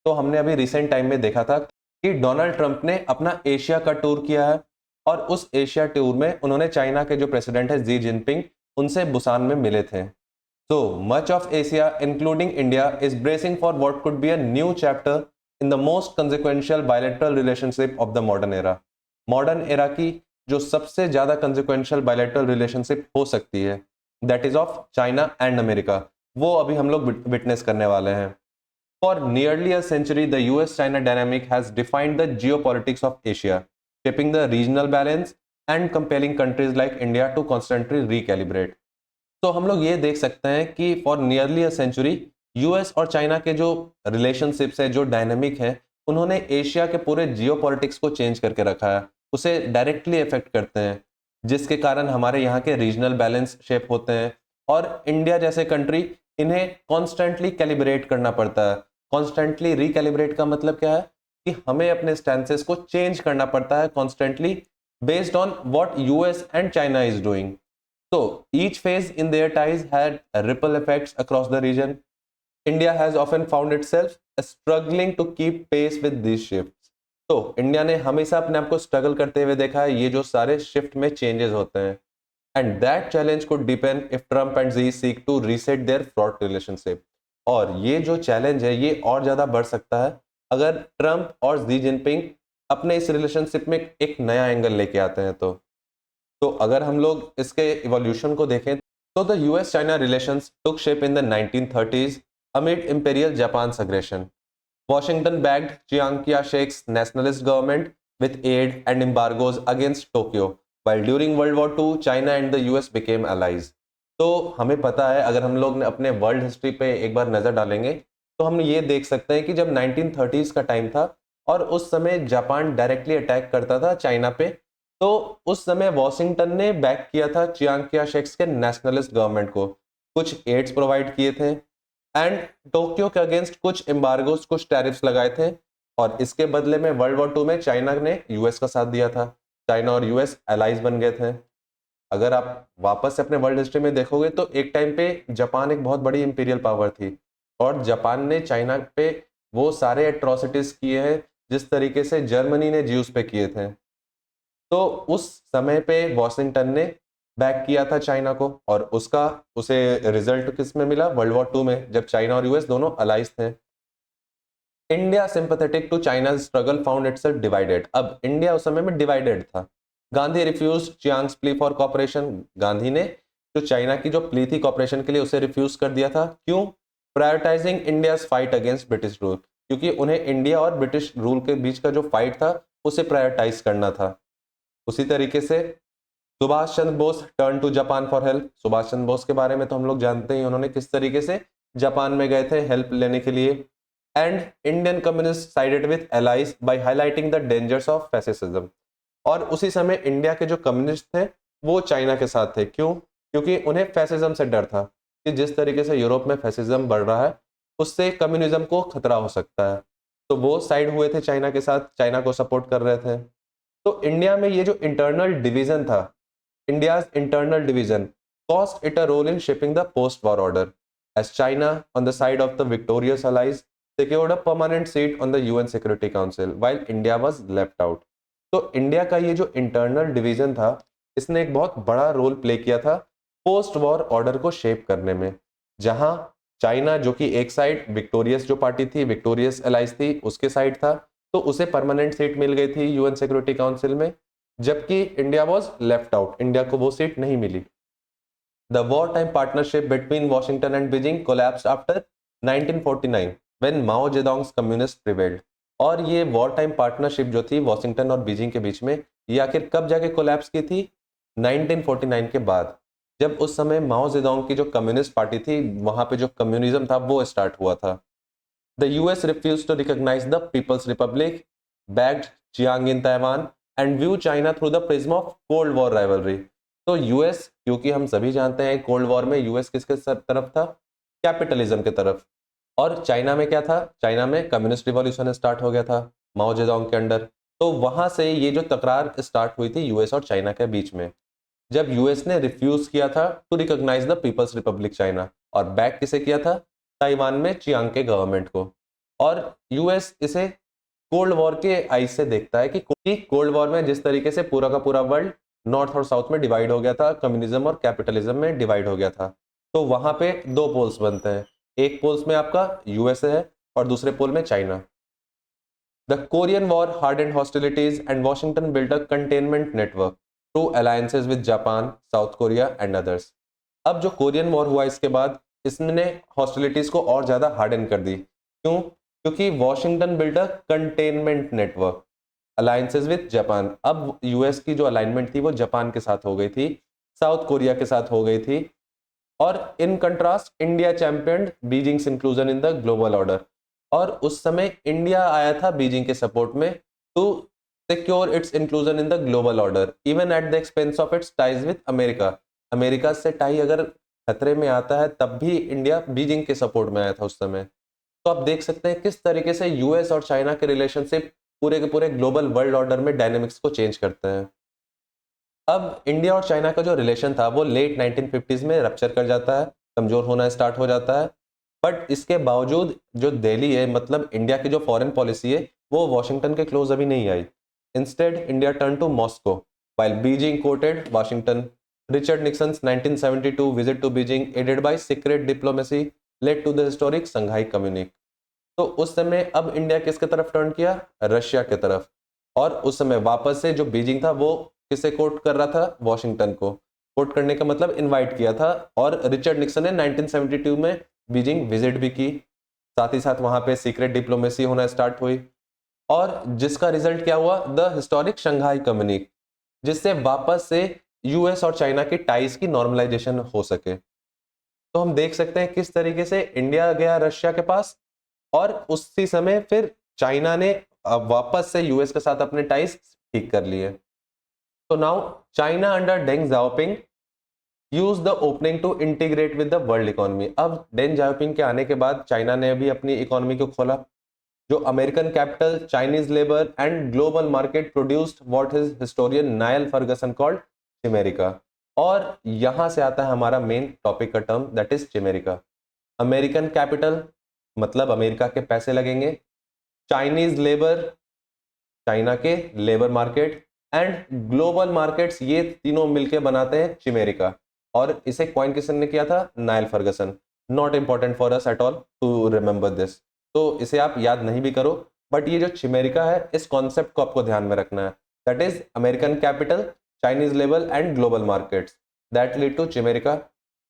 तो हमने अभी रिसेंट टाइम में देखा था कि डोनाल्ड ट्रंप ने अपना एशिया का टूर किया है और उस एशिया टूर में उन्होंने चाइना के जो प्रेसिडेंट है जी जिनपिंग उनसे बुसान में मिले थे। So much of Asia, including India, is bracing for what could be a new chapter in the most consequential bilateral relationship of the modern era. Modern era की जो सबसे ज्यादा consequential bilateral relationship हो सकती है, that is of China and America, वो अभी हम लोग witness करने वाले हैं। For nearly a century, the US-China dynamic has defined the geopolitics of Asia, shaping the regional balance and compelling countries like India to constantly recalibrate. तो हम लोग ये देख सकते हैं कि for nearly a century US और चाइना के जो रिलेशनशिप्स है, जो डायनेमिक है, उन्होंने एशिया के पूरे जियोपॉलिटिक्स को चेंज करके रखा है, उसे डायरेक्टली इफेक्ट करते हैं, जिसके कारण हमारे यहाँ के रीजनल बैलेंस शेप होते हैं और इंडिया जैसे कंट्री इन्हें कॉन्स्टेंटली कैलिब्रेट करना पड़ता है। कॉन्स्टेंटली रिकैलिब्रेट का मतलब क्या है कि हमें अपने स्टैंसेस को चेंज करना पड़ता है constantly based on what US and China is doing. So each phase in their ties had ripple effects across the region. India has often found itself struggling to keep pace with these shifts. तो इंडिया ने हमेशा अपने आप को स्ट्रगल करते हुए देखा है ये जो सारे शिफ्ट में चेंजेस होते हैं। And that challenge could depend if Trump and Xi seek to reset their fraught relationship. और ये जो चैलेंज है ये और ज्यादा बढ़ सकता है अगर ट्रम्प और जी जिनपिंग अपने इस रिलेशनशिप में एक नया एंगल लेके आते हैं। तो अगर हम लोग इसके इवोल्यूशन को देखें तो the US China relations took shape in the 1930s amid imperial Japan's aggression. Washington backed Chiang Kai-shek's nationalist government with aid and embargoes against Tokyo, while during World War II China and the US became allies. तो हमें पता है, अगर हम लोग अपने वर्ल्ड हिस्ट्री पे एक बार नजर डालेंगे तो हम ये देख सकते हैं कि जब 1930s का टाइम था और उस समय जापान डायरेक्टली अटैक करता था चाइना पे, तो उस समय वॉशिंगटन ने बैक किया था चियांग किया शेक्स के नेशनलिस्ट गवर्नमेंट को, कुछ एड्स प्रोवाइड किए थे एंड टोक्यो के अगेंस्ट कुछ एम्बार्गोस, कुछ टैरिफ्स लगाए थे। और इसके बदले में वर्ल्ड वॉर 2 में चाइना ने यूएस का साथ दिया था। चाइना और यूएस एलाइज बन गए थे। अगर आप वापस से अपने वर्ल्ड हिस्ट्री में देखोगे तो एक टाइम पे जापान एक बहुत बड़ी इंपीरियल पावर थी और जापान ने चाइना पे वो सारे एट्रोसिटीज किए हैं जिस तरीके से जर्मनी ने ज्यूस पे किए थे। तो उस समय पे वॉशिंगटन ने बैक किया था चाइना को और उसे रिजल्ट किस में मिला? वर्ल्ड वॉर 2 में, जब चाइना और यूएस दोनों अलाइज थे। India sympathetic to China struggle found itself divided. अब इंडिया उस समय में डिवाइडेड था। Gandhi refuse Chiang's plea for cooperation. Gandhi ने जो चाइना की जो प्ली थी कॉपरेशन के लिए उसे रिफ्यूज कर दिया था। क्यों? Prioritising India's fight against British rule, क्योंकि उन्हें इंडिया और ब्रिटिश रूल के बीच का जो फाइट था उसे प्रायोरिटाइज करना था। उसी तरीके से Subhas Chandra Bose turn to Japan for help. Subhas Chandra Bose के बारे में तो हम लोग जानते हैं, उन्होंने किस तरीके से जापान में गए थे हेल्प लेने के लिए। And Indian communist sided with allies by highlighting the dangers of fascism. और उसी समय इंडिया के जो कम्युनिस्ट थे वो चाइना के साथ थे। क्यों? क्योंकि उन्हें फैसिज्म से डर था कि जिस तरीके से यूरोप में फैसिज्म बढ़ रहा है उससे कम्युनिज्म को खतरा हो सकता है। तो वो साइड हुए थे चाइना के साथ, चाइना को सपोर्ट कर रहे थे। तो इंडिया में ये जो इंटरनल डिवीजन था, India's internal division caused it a role in shaping the post-war order, as China, on the side of the victorious allies, secured a permanent seat on the UN Security Council, while India was left out. तो इंडिया का ये जो इंटरनल डिवीजन था इसने एक बहुत बड़ा रोल प्ले किया था पोस्ट वॉर ऑर्डर को शेप करने में, जहां चाइना जो कि एक साइड विक्टोरियस जो पार्टी थी, विक्टोरियस अलाइज थी, उसके साइड था, तो उसे परमानेंट सीट मिल गई थी यूएन सिक्योरिटी काउंसिल में, जबकि India was left out, India को वो सीट नहीं मिली। The war time partnership between Washington and Beijing collapsed after 1949 when Mao Zedong's communist prevailed. और ये वॉर टाइम पार्टनरशिप जो थी वॉशिंगटन और बीजिंग के बीच में, ये आखिर कब जाके कोलैप्स की थी? 1949 के बाद, जब उस समय माओ जेडोंग की जो कम्युनिस्ट पार्टी थी वहां पे जो कम्युनिज्म था वो स्टार्ट हुआ था। The US refuse to recognise the People's Republic, backed Chiang in Taiwan and view China through the prism of Cold War rivalry. तो यूएस, क्योंकि हम सभी जानते हैं कोल्ड वॉर में यूएस किसके तरफ था, कैपिटलिज्म की तरफ, और चाइना में क्या था, चाइना में कम्युनिस्ट रिवॉल्यूशन स्टार्ट हो गया था माओ जेडोंग के अंडर। तो वहां से ये जो तकरार स्टार्ट हुई थी यूएस और चाइना के बीच में, जब यूएस ने रिफ्यूज किया था to recognise the People's Republic China, और बैक किसे किया था, ताइवान में चियांग के गवर्नमेंट को। और यूएस इसे कोल्ड वॉर के आइज से देखता है कि कोल्ड वॉर में जिस तरीके से पूरा का पूरा वर्ल्ड नॉर्थ और साउथ में डिवाइड हो गया था, कम्युनिज्म और कैपिटलिज्म में डिवाइड हो गया था, तो वहां पे दो पोल्स बनते हैं, एक पोल्स में आपका यूएसए है और दूसरे पोल में China. The Korean war hardened hostilities and Washington built a containment network through alliances with Japan, South Korea and others। अब जो कोरियन वॉर हुआ इसके बाद इसने हॉस्टिलिटीज को और ज्यादा हार्डन कर दी। क्यों? क्योंकि Washington build a containment network, alliances with Japan. अब यूएस की जो अलाइनमेंट थी वो जापान के साथ हो गई थी, साउथ कोरिया के साथ हो गई थी, और in contrast India champion Beijing's inclusion in the global order. और उस समय इंडिया आया था बीजिंग के सपोर्ट में to secure its inclusion in the global order even at the expense of its ties with America. America से टाई अगर खतरे में आता है तब भी इंडिया बीजिंग के सपोर्ट में आया था उस समय। तो आप देख सकते हैं किस तरीके से यूएस और चाइना के रिलेशनशिप पूरे के पूरे ग्लोबल वर्ल्ड ऑर्डर में डायनेमिक्स को चेंज करते हैं। अब इंडिया और चाइना का जो रिलेशन था वो लेट 1950s में रप्चर कर जाता है, कमजोर होना स्टार्ट हो जाता है। बट इसके बावजूद जो दिल्ली है, मतलब इंडिया की जो फॉरेन पॉलिसी है, वो वॉशिंगटन के क्लोज अभी नहीं आई। Instead India turn to Moscow while Beijing courted Washington। Richard Nixon's 1972 visit to Beijing, aided by secret diplomacy, led to the historic Shanghai Communique। तो उस समय अब इंडिया किसके तरफ टर्न किया, रशिया के तरफ। और उस समय वापस से जो बीजिंग था वो किसे कोर्ट कर रहा था, वॉशिंगटन को। कोर्ट करने का मतलब इनवाइट किया था, और रिचर्ड निक्सन ने 1972 में बीजिंग विजिट भी की, साथ ही साथ वहां पे सीक्रेट डिप्लोमेसी होना स्टार्ट हुई, और जिसका रिजल्ट क्या हुआ, द हिस्टोरिक शंघाई कम्युनिक, जिससे वापस से यूएस और चाइना की टाइज की नॉर्मलाइजेशन हो सके। तो हम देख सकते हैं किस तरीके से इंडिया गया रशिया के पास, और उसी समय फिर चाइना ने वापस से यूएस के साथ अपने टाइज ठीक कर लिए। तो now China under Deng Xiaoping use the opening to integrate with the world economy. अब डेंग जाओपिंग के आने के बाद चाइना ने भी अपनी इकोनॉमी को खोला। जो American capital, Chinese labour and global market produced what his historian Niall Ferguson called Chimerica. और यहां से आता है हमारा मेन टॉपिक का term, that is Chimerica. American capital मतलब अमेरिका के पैसे लगेंगे, चाइनीज लेबर चाइना के labour market, and global markets, ये तीनों मिलकर बनाते हैं चिमेरिका। और इसे कॉइन किसने किया था, Niall Ferguson. Not important for us at all to remember this, तो इसे आप याद नहीं भी करो, बट ये जो चिमेरिका है इस कॉन्सेप्ट को आपको ध्यान में रखना है। That is American capital, Chinese labour and global markets that lead to Chimerica,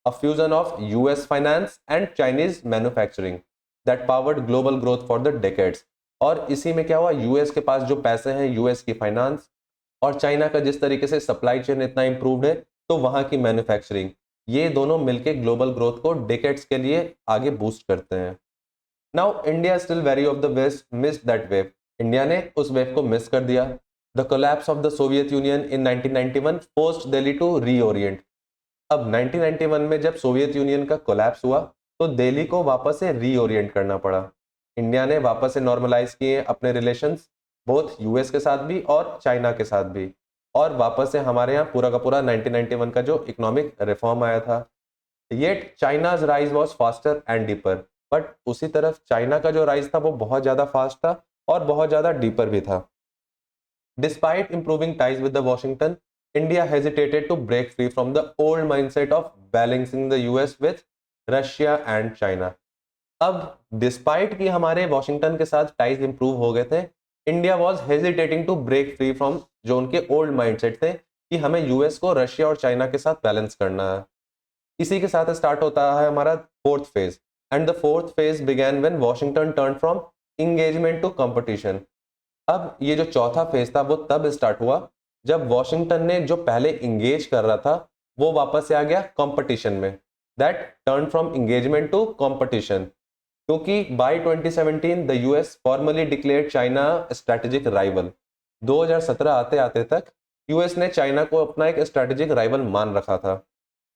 a fusion of US finance and Chinese manufacturing that powered global growth for the decades। और इसी में क्या हुआ, यूएस के पास जो पैसे हैं, यूएस की फाइनेंस, और चाइना का जिस तरीके से सप्लाई चेन इतना इंप्रूव्ड है, तो वहां की मैन्युफैक्चरिंग, ये दोनों मिलके ग्लोबल ग्रोथ को डेकेड्स के लिए आगे बूस्ट करते हैं। Now India still very of the West missed that wave. India ने उस वेव को मिस कर दिया। The collapse of the Soviet Union in 1991 forced Delhi to reorient. अब 1991 में जब सोवियत यूनियन का कोलैप्स हुआ तो दिल्ली को वापस से रीओरिएंट करना पड़ा। इंडिया ने वापस से नॉर्मलाइज किए अपने रिलेशंस, बोथ यूएस के साथ भी और चाइना के साथ भी, और वापस से हमारे यहाँ पूरा का पूरा 1991 का जो इकोनॉमिक रिफॉर्म आया था। Yet China's rise was faster and deeper, but उसी तरफ चाइना का जो राइज था वो बहुत ज्यादा फास्ट था और बहुत ज्यादा डीपर भी था। Despite improving ties with the Washington, India hesitated to break free from the old mindset of balancing the US with Russia and China। अब डिस्पाइट कि हमारे वॉशिंगटन के साथ टाइज इंप्रूव हो गए थे, India was hesitating to break free from जो उनके ओल्ड माइंडसेट थे कि हमें यूएस को रशिया और चाइना के साथ बैलेंस करना है। इसी के साथ स्टार्ट होता है हमारा fourth phase, and the fourth phase began when Washington turn from engagement to competition. अब ये जो चौथा फेज था वो तब स्टार्ट हुआ जब वॉशिंगटन ने जो पहले इंगेज कर रहा था वो वापस से आ गया कंपटीशन में। That turn from engagement to competition. क्योंकि by 2017 the US formally declared China strategic rival. 2017 आते आते तक यूएस ने चाइना को अपना एक स्ट्रेटेजिक राइवल मान रखा था।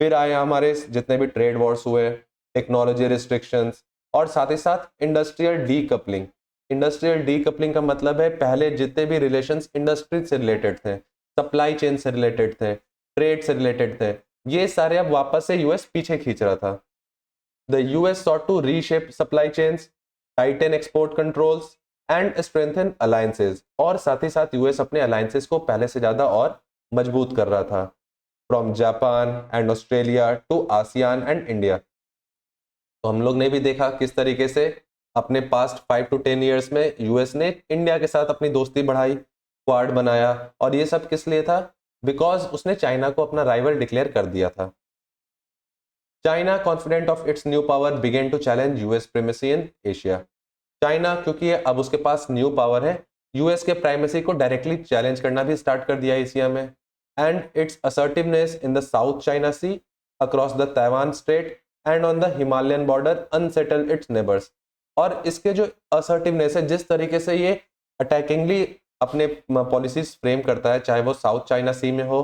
फिर आए हमारे जितने भी ट्रेड वॉर्स हुए, टेक्नोलॉजी रिस्ट्रिक्शंस, और साथ ही साथ इंडस्ट्रियल डीकपलिंग। इंडस्ट्रियल डीकपलिंग का मतलब है पहले जितने भी रिलेशंस इंडस्ट्री से रिलेटेड थे, सप्लाई चेन से रिलेटेड थे, ट्रेड से रिलेटेड थे, ये सारे अब वापस से यूएस पीछे खींच रहा था। The US sought to reshape supply chains, tighten export controls and strengthen alliances, और साथ ही साथ यूएस अपने अलायंसेस को पहले से ज्यादा और मजबूत कर रहा था, from Japan and Australia to ASEAN and India. तो हम लोग ने भी देखा किस तरीके से अपने पास्ट 5 to 10 years में यूएस ने इंडिया के साथ अपनी दोस्ती बढ़ाई, क्वाड बनाया, और ये सब किस लिए था? बिकॉज उसने चाइना को अपना राइवल डिक्लेयर कर दिया था। China confident of its new power begin to challenge US primacy in Asia. China क्योंकि अब उसके पास न्यू पावर है, यूएस के प्राइमेसी को डायरेक्टली चैलेंज करना भी स्टार्ट कर दिया एशिया में। And its assertiveness in the South China Sea, across the Taiwan Strait and on the Himalayan border unsettle its neighbours. और इसके जो असर्टिवनेस है, जिस तरीके से ये अटैकिंगली अपने पॉलिसीज फ्रेम करता है, चाहे वो साउथ चाइना सी में हो,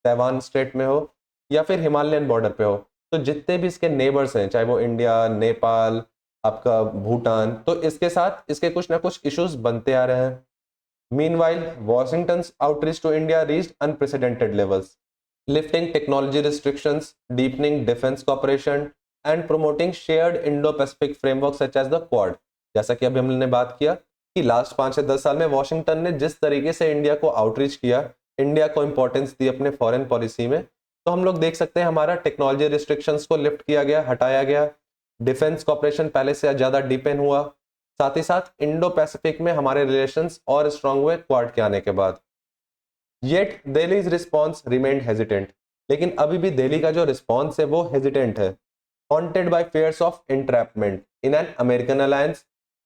ताइवान स्ट्रेट में हो, या फिर हिमालयन बॉर्डर पे हो, तो जितने भी इसके नेबर्स हैं, चाहे वो इंडिया, नेपाल, आपका भूटान, तो इसके साथ इसके कुछ ना कुछ इश्यूज बनते आ रहे हैं। Meanwhile Washington's outreach to India reached unprecedented levels, lifting technology restrictions, deepening defence cooperation and promoting shared Indo Pacific framework such as the Quad. जैसा कि अभी हमने बात किया कि लास्ट 5 से 10 साल में वॉशिंगटन ने जिस तरीके से इंडिया को आउटरीच किया, इंडिया को इंपॉर्टेंस दी अपने फॉरेन पॉलिसी में, तो हम लोग देख सकते हैं हमारा टेक्नोलॉजी रिस्ट्रिक्शंस को लिफ्ट किया गया, हटाया गया, डिफेंस कॉपरेशन पहले से ज्यादा डीपेन हुआ, साथ ही साथ इंडो पैसिफिक में हमारे रिलेशंस और स्ट्रांग हुए क्वाड के आने के बाद। Yet Delhi's response remained hesitant, लेकिन अभी भी दिल्ली का जो रिस्पॉन्स है वो हेजिटेंट है। Haunted by fears of entrapment in an American alliance,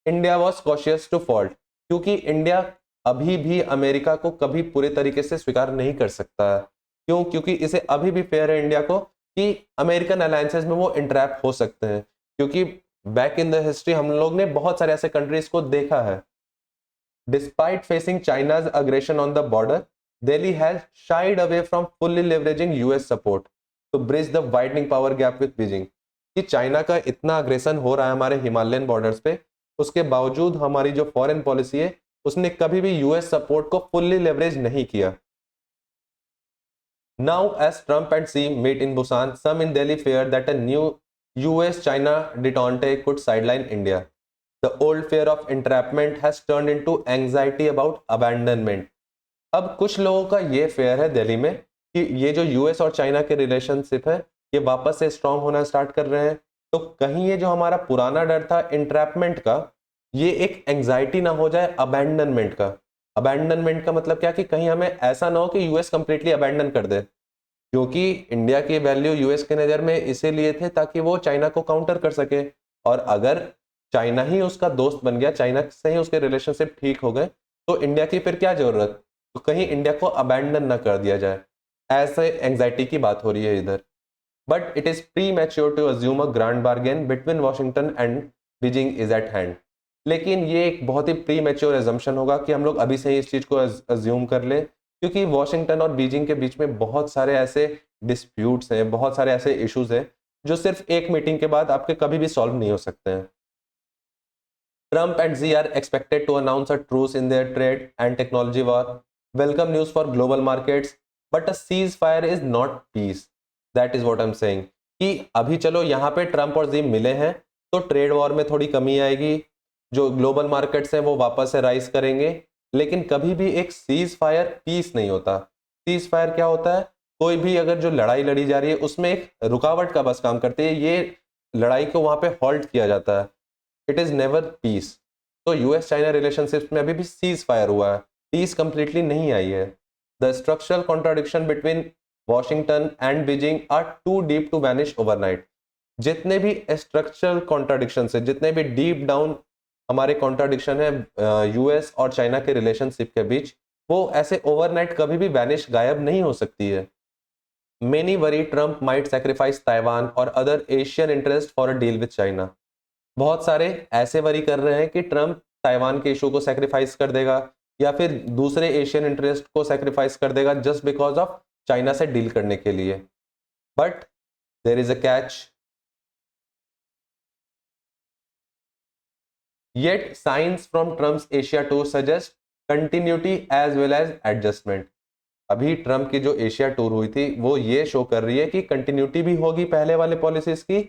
India was cautious to fault, क्योंकि इंडिया अभी भी अमेरिका को कभी पूरे तरीके से स्वीकार नहीं कर सकता है। क्यों? क्योंकि इसे अभी भी फेयर है इंडिया को कि अमेरिकन अलायंसेस में वो इंट्रैप हो सकते हैं, क्योंकि बैक इन द हिस्ट्री हम लोग ने बहुत सारे ऐसे कंट्रीज को देखा है। Despite facing China's aggression on the border, Delhi has shied away from fully leveraging US support to bridge the widening power gap with Beijing. कि चाइना का इतना अग्रेशन हो रहा है हमारे हिमालयन बॉर्डर्स पे, उसके बावजूद हमारी जो फॉरेन पॉलिसी है उसने कभी भी यूएस सपोर्ट को फुल्ली लेवरेज नहीं किया। Now, as Trump and Xi meet in Busan, some in Delhi fear that a new US-China detente could sideline India. The old fear of entrapment has turned into anxiety about abandonment. अब कुछ लोगों का ये फेयर है दिल्ली में कि ये जो यूएस और चाइना के रिलेशनशिप है ये वापस से स्ट्रांग होना स्टार्ट कर रहे हैं, तो कहीं ये जो हमारा पुराना डर था इंट्रैपमेंट का, ये एक एंजाइटी ना हो जाए अबैंडनमेंट का। अबैंडनमेंट का मतलब क्या कि कहीं हमें ऐसा ना हो कि यूएस कंप्लीटली अबैंडन कर दे, क्योंकि इंडिया की वैल्यू यूएस के नज़र में इसीलिए थे ताकि वो चाइना को काउंटर कर सके, और अगर चाइना ही उसका दोस्त बन गया, चाइना से ही उसके रिलेशनशिप ठीक हो गए, तो इंडिया की फिर क्या जरूरत, तो कहीं इंडिया को अबैंडन ना कर दिया जाए। ऐसे एंजाइटी की बात हो रही है इधर। But it is premature to assume a grand bargain between Washington and Beijing is at hand. लेकिन ये एक बहुत ही प्री मैच्योर एजम्पशन होगा कि हम लोग अभी से ही इस चीज को अज्यूम कर ले, क्योंकि वॉशिंगटन और बीजिंग के बीच में बहुत सारे ऐसे डिस्प्यूट्स हैं, बहुत सारे ऐसे इश्यूज हैं जो सिर्फ एक मीटिंग के बाद आपके कभी भी सॉल्व नहीं हो सकते हैं। Trump and Xi are expected to announce a truce in their trade and technology war. Welcome news for global markets, but a ceasefire is not peace. That is what I'm saying. कि अभी चलो यहाँ पे ट्रम्प और जी मिले हैं तो ट्रेड वॉर में थोड़ी कमी आएगी, जो ग्लोबल मार्केट्स हैं वो वापस से राइज करेंगे, लेकिन कभी भी एक सीज फायर पीस नहीं होता। सीज फायर क्या होता है? कोई भी अगर जो लड़ाई लड़ी जा रही है उसमें एक रुकावट का बस काम करती है, ये लड़ाई को वहां पे हॉल्ट किया जाता है। It is never peace. तो यूएस चाइना रिलेशनशिप में अभी भी सीज फायर हुआ है, पीस कंप्लीटली नहीं आई है। The structural contradiction between Washington and Beijing are too deep to vanish overnight. जितने भी स्ट्रक्चरल कॉन्ट्राडिक्शन है, जितने भी डीप डाउन हमारे कॉन्ट्राडिक्शन है यूएस और चाइना के रिलेशनशिप के बीच, वो ऐसे ओवरनाइट कभी भी वैनिश गायब नहीं हो सकती है। Many worry Trump might sacrifice Taiwan और other Asian interest for a deal with China. बहुत सारे ऐसे वरी कर रहे हैं कि ट्रम्प ताइवान के इशू को सेक्रीफाइस कर देगा या फिर दूसरे एशियन इंटरेस्ट को सेक्रीफाइस कर देगा जस्ट बिकॉज ऑफ चाइना से डील करने के लिए। But there is a catch, yet signs from Trump's Asia tour suggest continuity as well as adjustment. अभी ट्रम्प की जो एशिया टूर हुई थी वो ये शो कर रही है कि कंटिन्यूटी भी होगी पहले वाले पॉलिसीज की,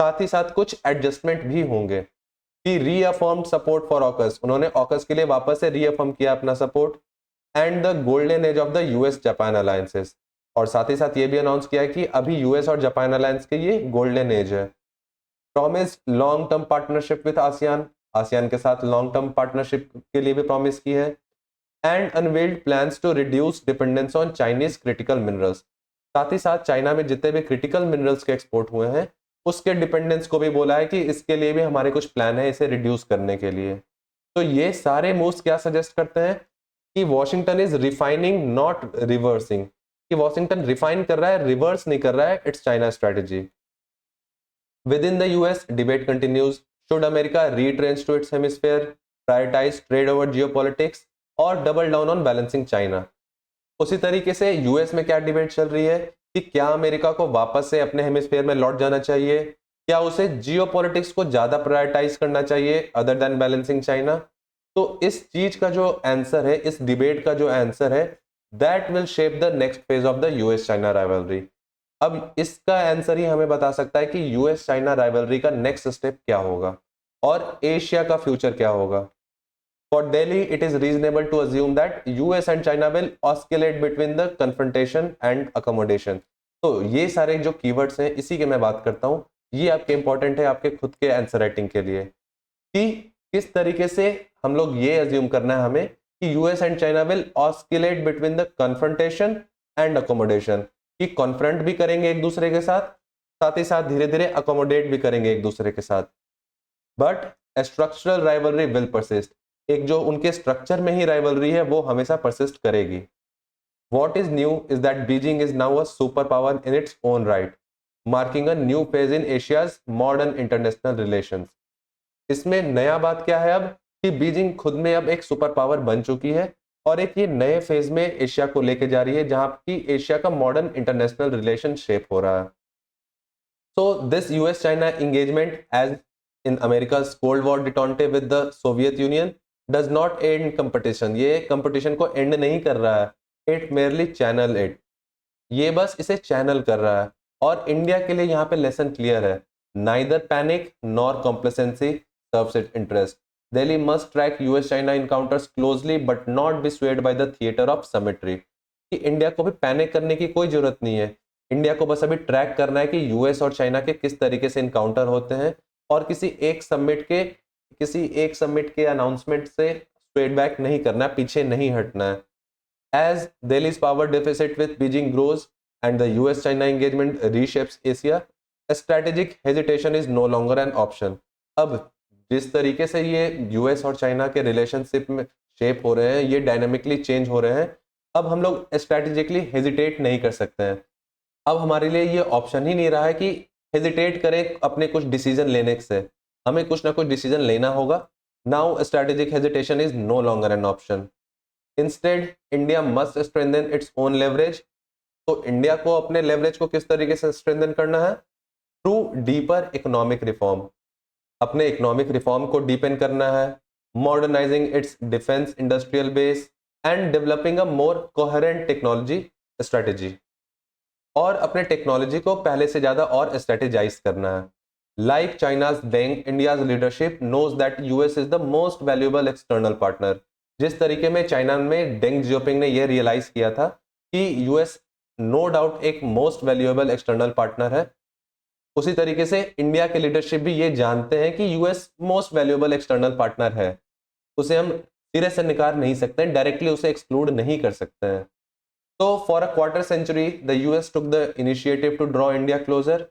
साथ ही साथ कुछ एडजस्टमेंट भी होंगे। कि रीअफर्म्ड सपोर्ट फॉर ऑकस, उन्होंने ऑकस के लिए वापस से रीअफर्म किया अपना support, and the golden age of the US Japan alliances, और साथ ही साथ ये भी अनाउंस किया कि अभी यूएस और जापान अलायंस के ये गोल्डन एज है। Promise long term partnership with ASEAN, ASEAN के साथ लॉन्ग टर्म पार्टनरशिप के लिए भी प्रॉमिस की है, and unveiled plans to reduce dependence on Chinese critical minerals. साथ ही साथ चाइना में जितने भी क्रिटिकल मिनरल्स के एक्सपोर्ट हुए हैं उसके डिपेंडेंस को भी बोला है कि इसके लिए भी हमारे कुछ प्लान है इसे रिड्यूस करने के लिए। तो ये सारे मूव्स क्या सजेस्ट करते हैं कि Washington is refining not reversing, कि वॉशिंगटन रिफाइन कर रहा है, रिवर्स नहीं कर रहा है its China strategy. Within the US debate continues, should America retrench to its hemisphere, prioritise trade over geopolitics और double down on balancing China. उसी तरीके से यूएस में क्या डिबेट चल रही है कि क्या अमेरिका को वापस से अपने हेमिस्फीयर में लौट जाना चाहिए, क्या उसे जियोपॉलिटिक्स को ज्यादा प्रायोरिटाइज करना चाहिए अदर देन बैलेंसिंग चाइना। तो इस चीज का जो आंसर है, इस डिबेट का जो आंसर है, that will shape the next phase of the US China rivalry. अब इसका आंसर ही हमें बता सकता है कि यूएस चाइना राइवलरी का नेक्स्ट स्टेप क्या होगा और एशिया का फ्यूचर क्या होगा। For Delhi, it is reasonable to assume that US and China will oscillate between the confrontation and accommodation. तो ये सारे जो कीवर्ड्स हैं इसी के मैं बात करता हूँ, ये आपके इंपॉर्टेंट है आपके खुद के आंसर राइटिंग के लिए कि किस तरीके से हम लोग ये अज्यूम करना है हमें कि US and China will oscillate between the confrontation and accommodation, कि कॉन्फ्रंट भी करेंगे एक दूसरे के साथ ही साथ धीरे धीरे अकोमोडेट भी करेंगे एक दूसरे के साथ। But structural rivalry will persist, एक जो उनके स्ट्रक्चर में ही राइवलरी है वो हमेशा परसिस्ट करेगी। What is new is that Beijing is now a superpower in its own right, marking a new phase in Asia's modern international relations. इसमें नया बात क्या है अब कि बीजिंग खुद में अब एक सुपर पावर बन चुकी है और एक ये नए फेज में एशिया को लेके जा रही है जहां की एशिया का मॉडर्न इंटरनेशनल रिलेशन शेप हो रहा है। So this US-China engagement, as in America's Cold War detente with the Soviet Union, does not end competition. ये competition को end नहीं कर रहा है. It merely channel it. ये बस इसे चैनल कर रहा है और इंडिया के लिए यहाँ पे लेसन क्लियर है, neither panic nor complacency serves it interest. Delhi must track US China encounters closely but not be swayed by the theatre of symmetry, कि इंडिया को भी पैनिक करने की कोई जरूरत नहीं है, इंडिया को बस अभी ट्रैक करना है कि यूएस और चाइना के किस तरीके से इनकाउंटर होते हैं और किसी एक समिट के अनाउंसमेंट से स्वेड बैक नहीं करना है, पीछे नहीं हटना है। As Delhi's power deficit with Beijing grows and the US-China engagement reshapes Asia, a strategic hesitation is no longer an option. अब जिस तरीके से ये यूएस और चाइना के रिलेशनशिप में शेप हो रहे हैं, ये डायनामिकली चेंज हो रहे हैं, अब हम लोग स्ट्रेटेजिकली हेजिटेट नहीं कर सकते हैं। अब हमारे लिए ये ऑप्शन ही नहीं रहा है कि हेजिटेट करें अपने कुछ डिसीजन लेने से, हमें कुछ ना कुछ डिसीजन लेना होगा। Now strategic hesitation is no longer an option. Instead India must strengthen its own leverage. तो इंडिया को अपने लेवरेज को किस तरीके से स्ट्रेंथन करना है? थ्रू डीपर इकोनॉमिक रिफॉर्म, अपने इकोनॉमिक रिफॉर्म को डीपेन करना है, modernising it's defence industrial base and developing a more coherent technology strategy, और अपने टेक्नोलॉजी को पहले से ज्यादा और स्ट्रेटेजाइज करना है। Like China's Deng, India's leadership knows that US is the most valuable external partner. जिस तरीके में चाइना में डेंग जियोपिंग ने यह रियलाइज किया था कि यूएस नो डाउट एक मोस्ट वैल्यूएबल एक्सटर्नल पार्टनर है, उसी तरीके से इंडिया के लीडरशिप भी ये जानते हैं कि US most valuable external partner है, उसे हम सिरे से निकाल नहीं सकते, डायरेक्टली उसे एक्सक्लूड नहीं कर सकते हैं। तो for a quarter century the US took the initiative to draw India closer.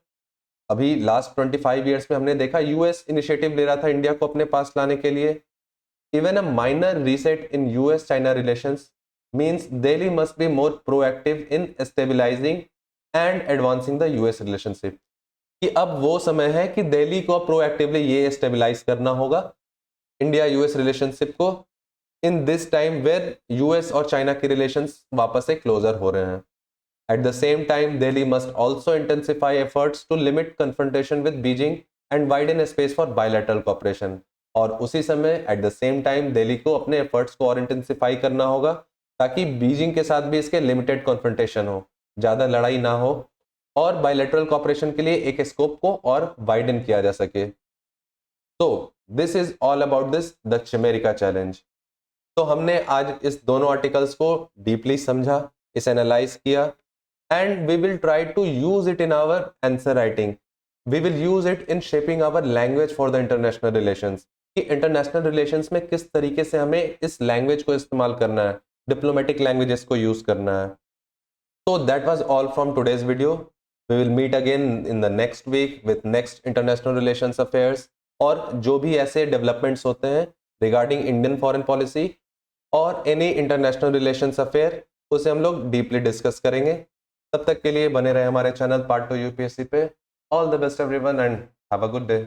अभी लास्ट 25 ईयर्स में हमने देखा यूएस इनिशिएटिव ले रहा था इंडिया को अपने पास लाने के लिए। Even a minor reset in US-China relations means Delhi must be more proactive in stabilizing and advancing the US relationship. कि अब वो समय है कि दिल्ली को प्रोएक्टिवली ये स्टेबलाइज करना होगा इंडिया यूएस रिलेशनशिप को in this time where US और चाइना के रिलेशंस वापस से क्लोजर हो रहे हैं। At the same time, Delhi must also intensify efforts to limit confrontation with Beijing and widen a space for bilateral cooperation. और उसी समय at the same time Delhi को अपने एफर्ट्स को और इंटेंसिफाई करना होगा ताकि बीजिंग के साथ भी इसके लिमिटेड कॉन्फ्रंटेशन हो, ज़्यादा लड़ाई ना हो और बायलैटरल कॉपरेशन के लिए एक स्कोप को और वाइडन किया जा सके। तो this is all about this the Chimerica challenge. तो हमने आज इस दोनों आर्टिकल्स को डीपली समझा, इसे एनालाइज किया and we will try to use it in our answer writing. We will use it in shaping our language for the international relations. कि इंटरनेशनल रिलेशंस में किस तरीके से हमें इस लैंग्वेज को इस्तेमाल करना है, डिप्लोमेटिक लैंग्वेजेस को यूज करना है। तो that was all from today's video. We will meet again in the next week with next international relations affairs और जो भी ऐसे डेवलपमेंट्स होते हैं रिगार्डिंग इंडियन फॉरेन पॉलिसी और एनी इंटरनेशनल रिलेशंस अफेयर उसे हम लोग डीपली डिस्कस करेंगे। तब तक के लिए बने रहे हमारे चैनल पार्ट 2 यूपीएससी पे। All the best everyone and have a good day.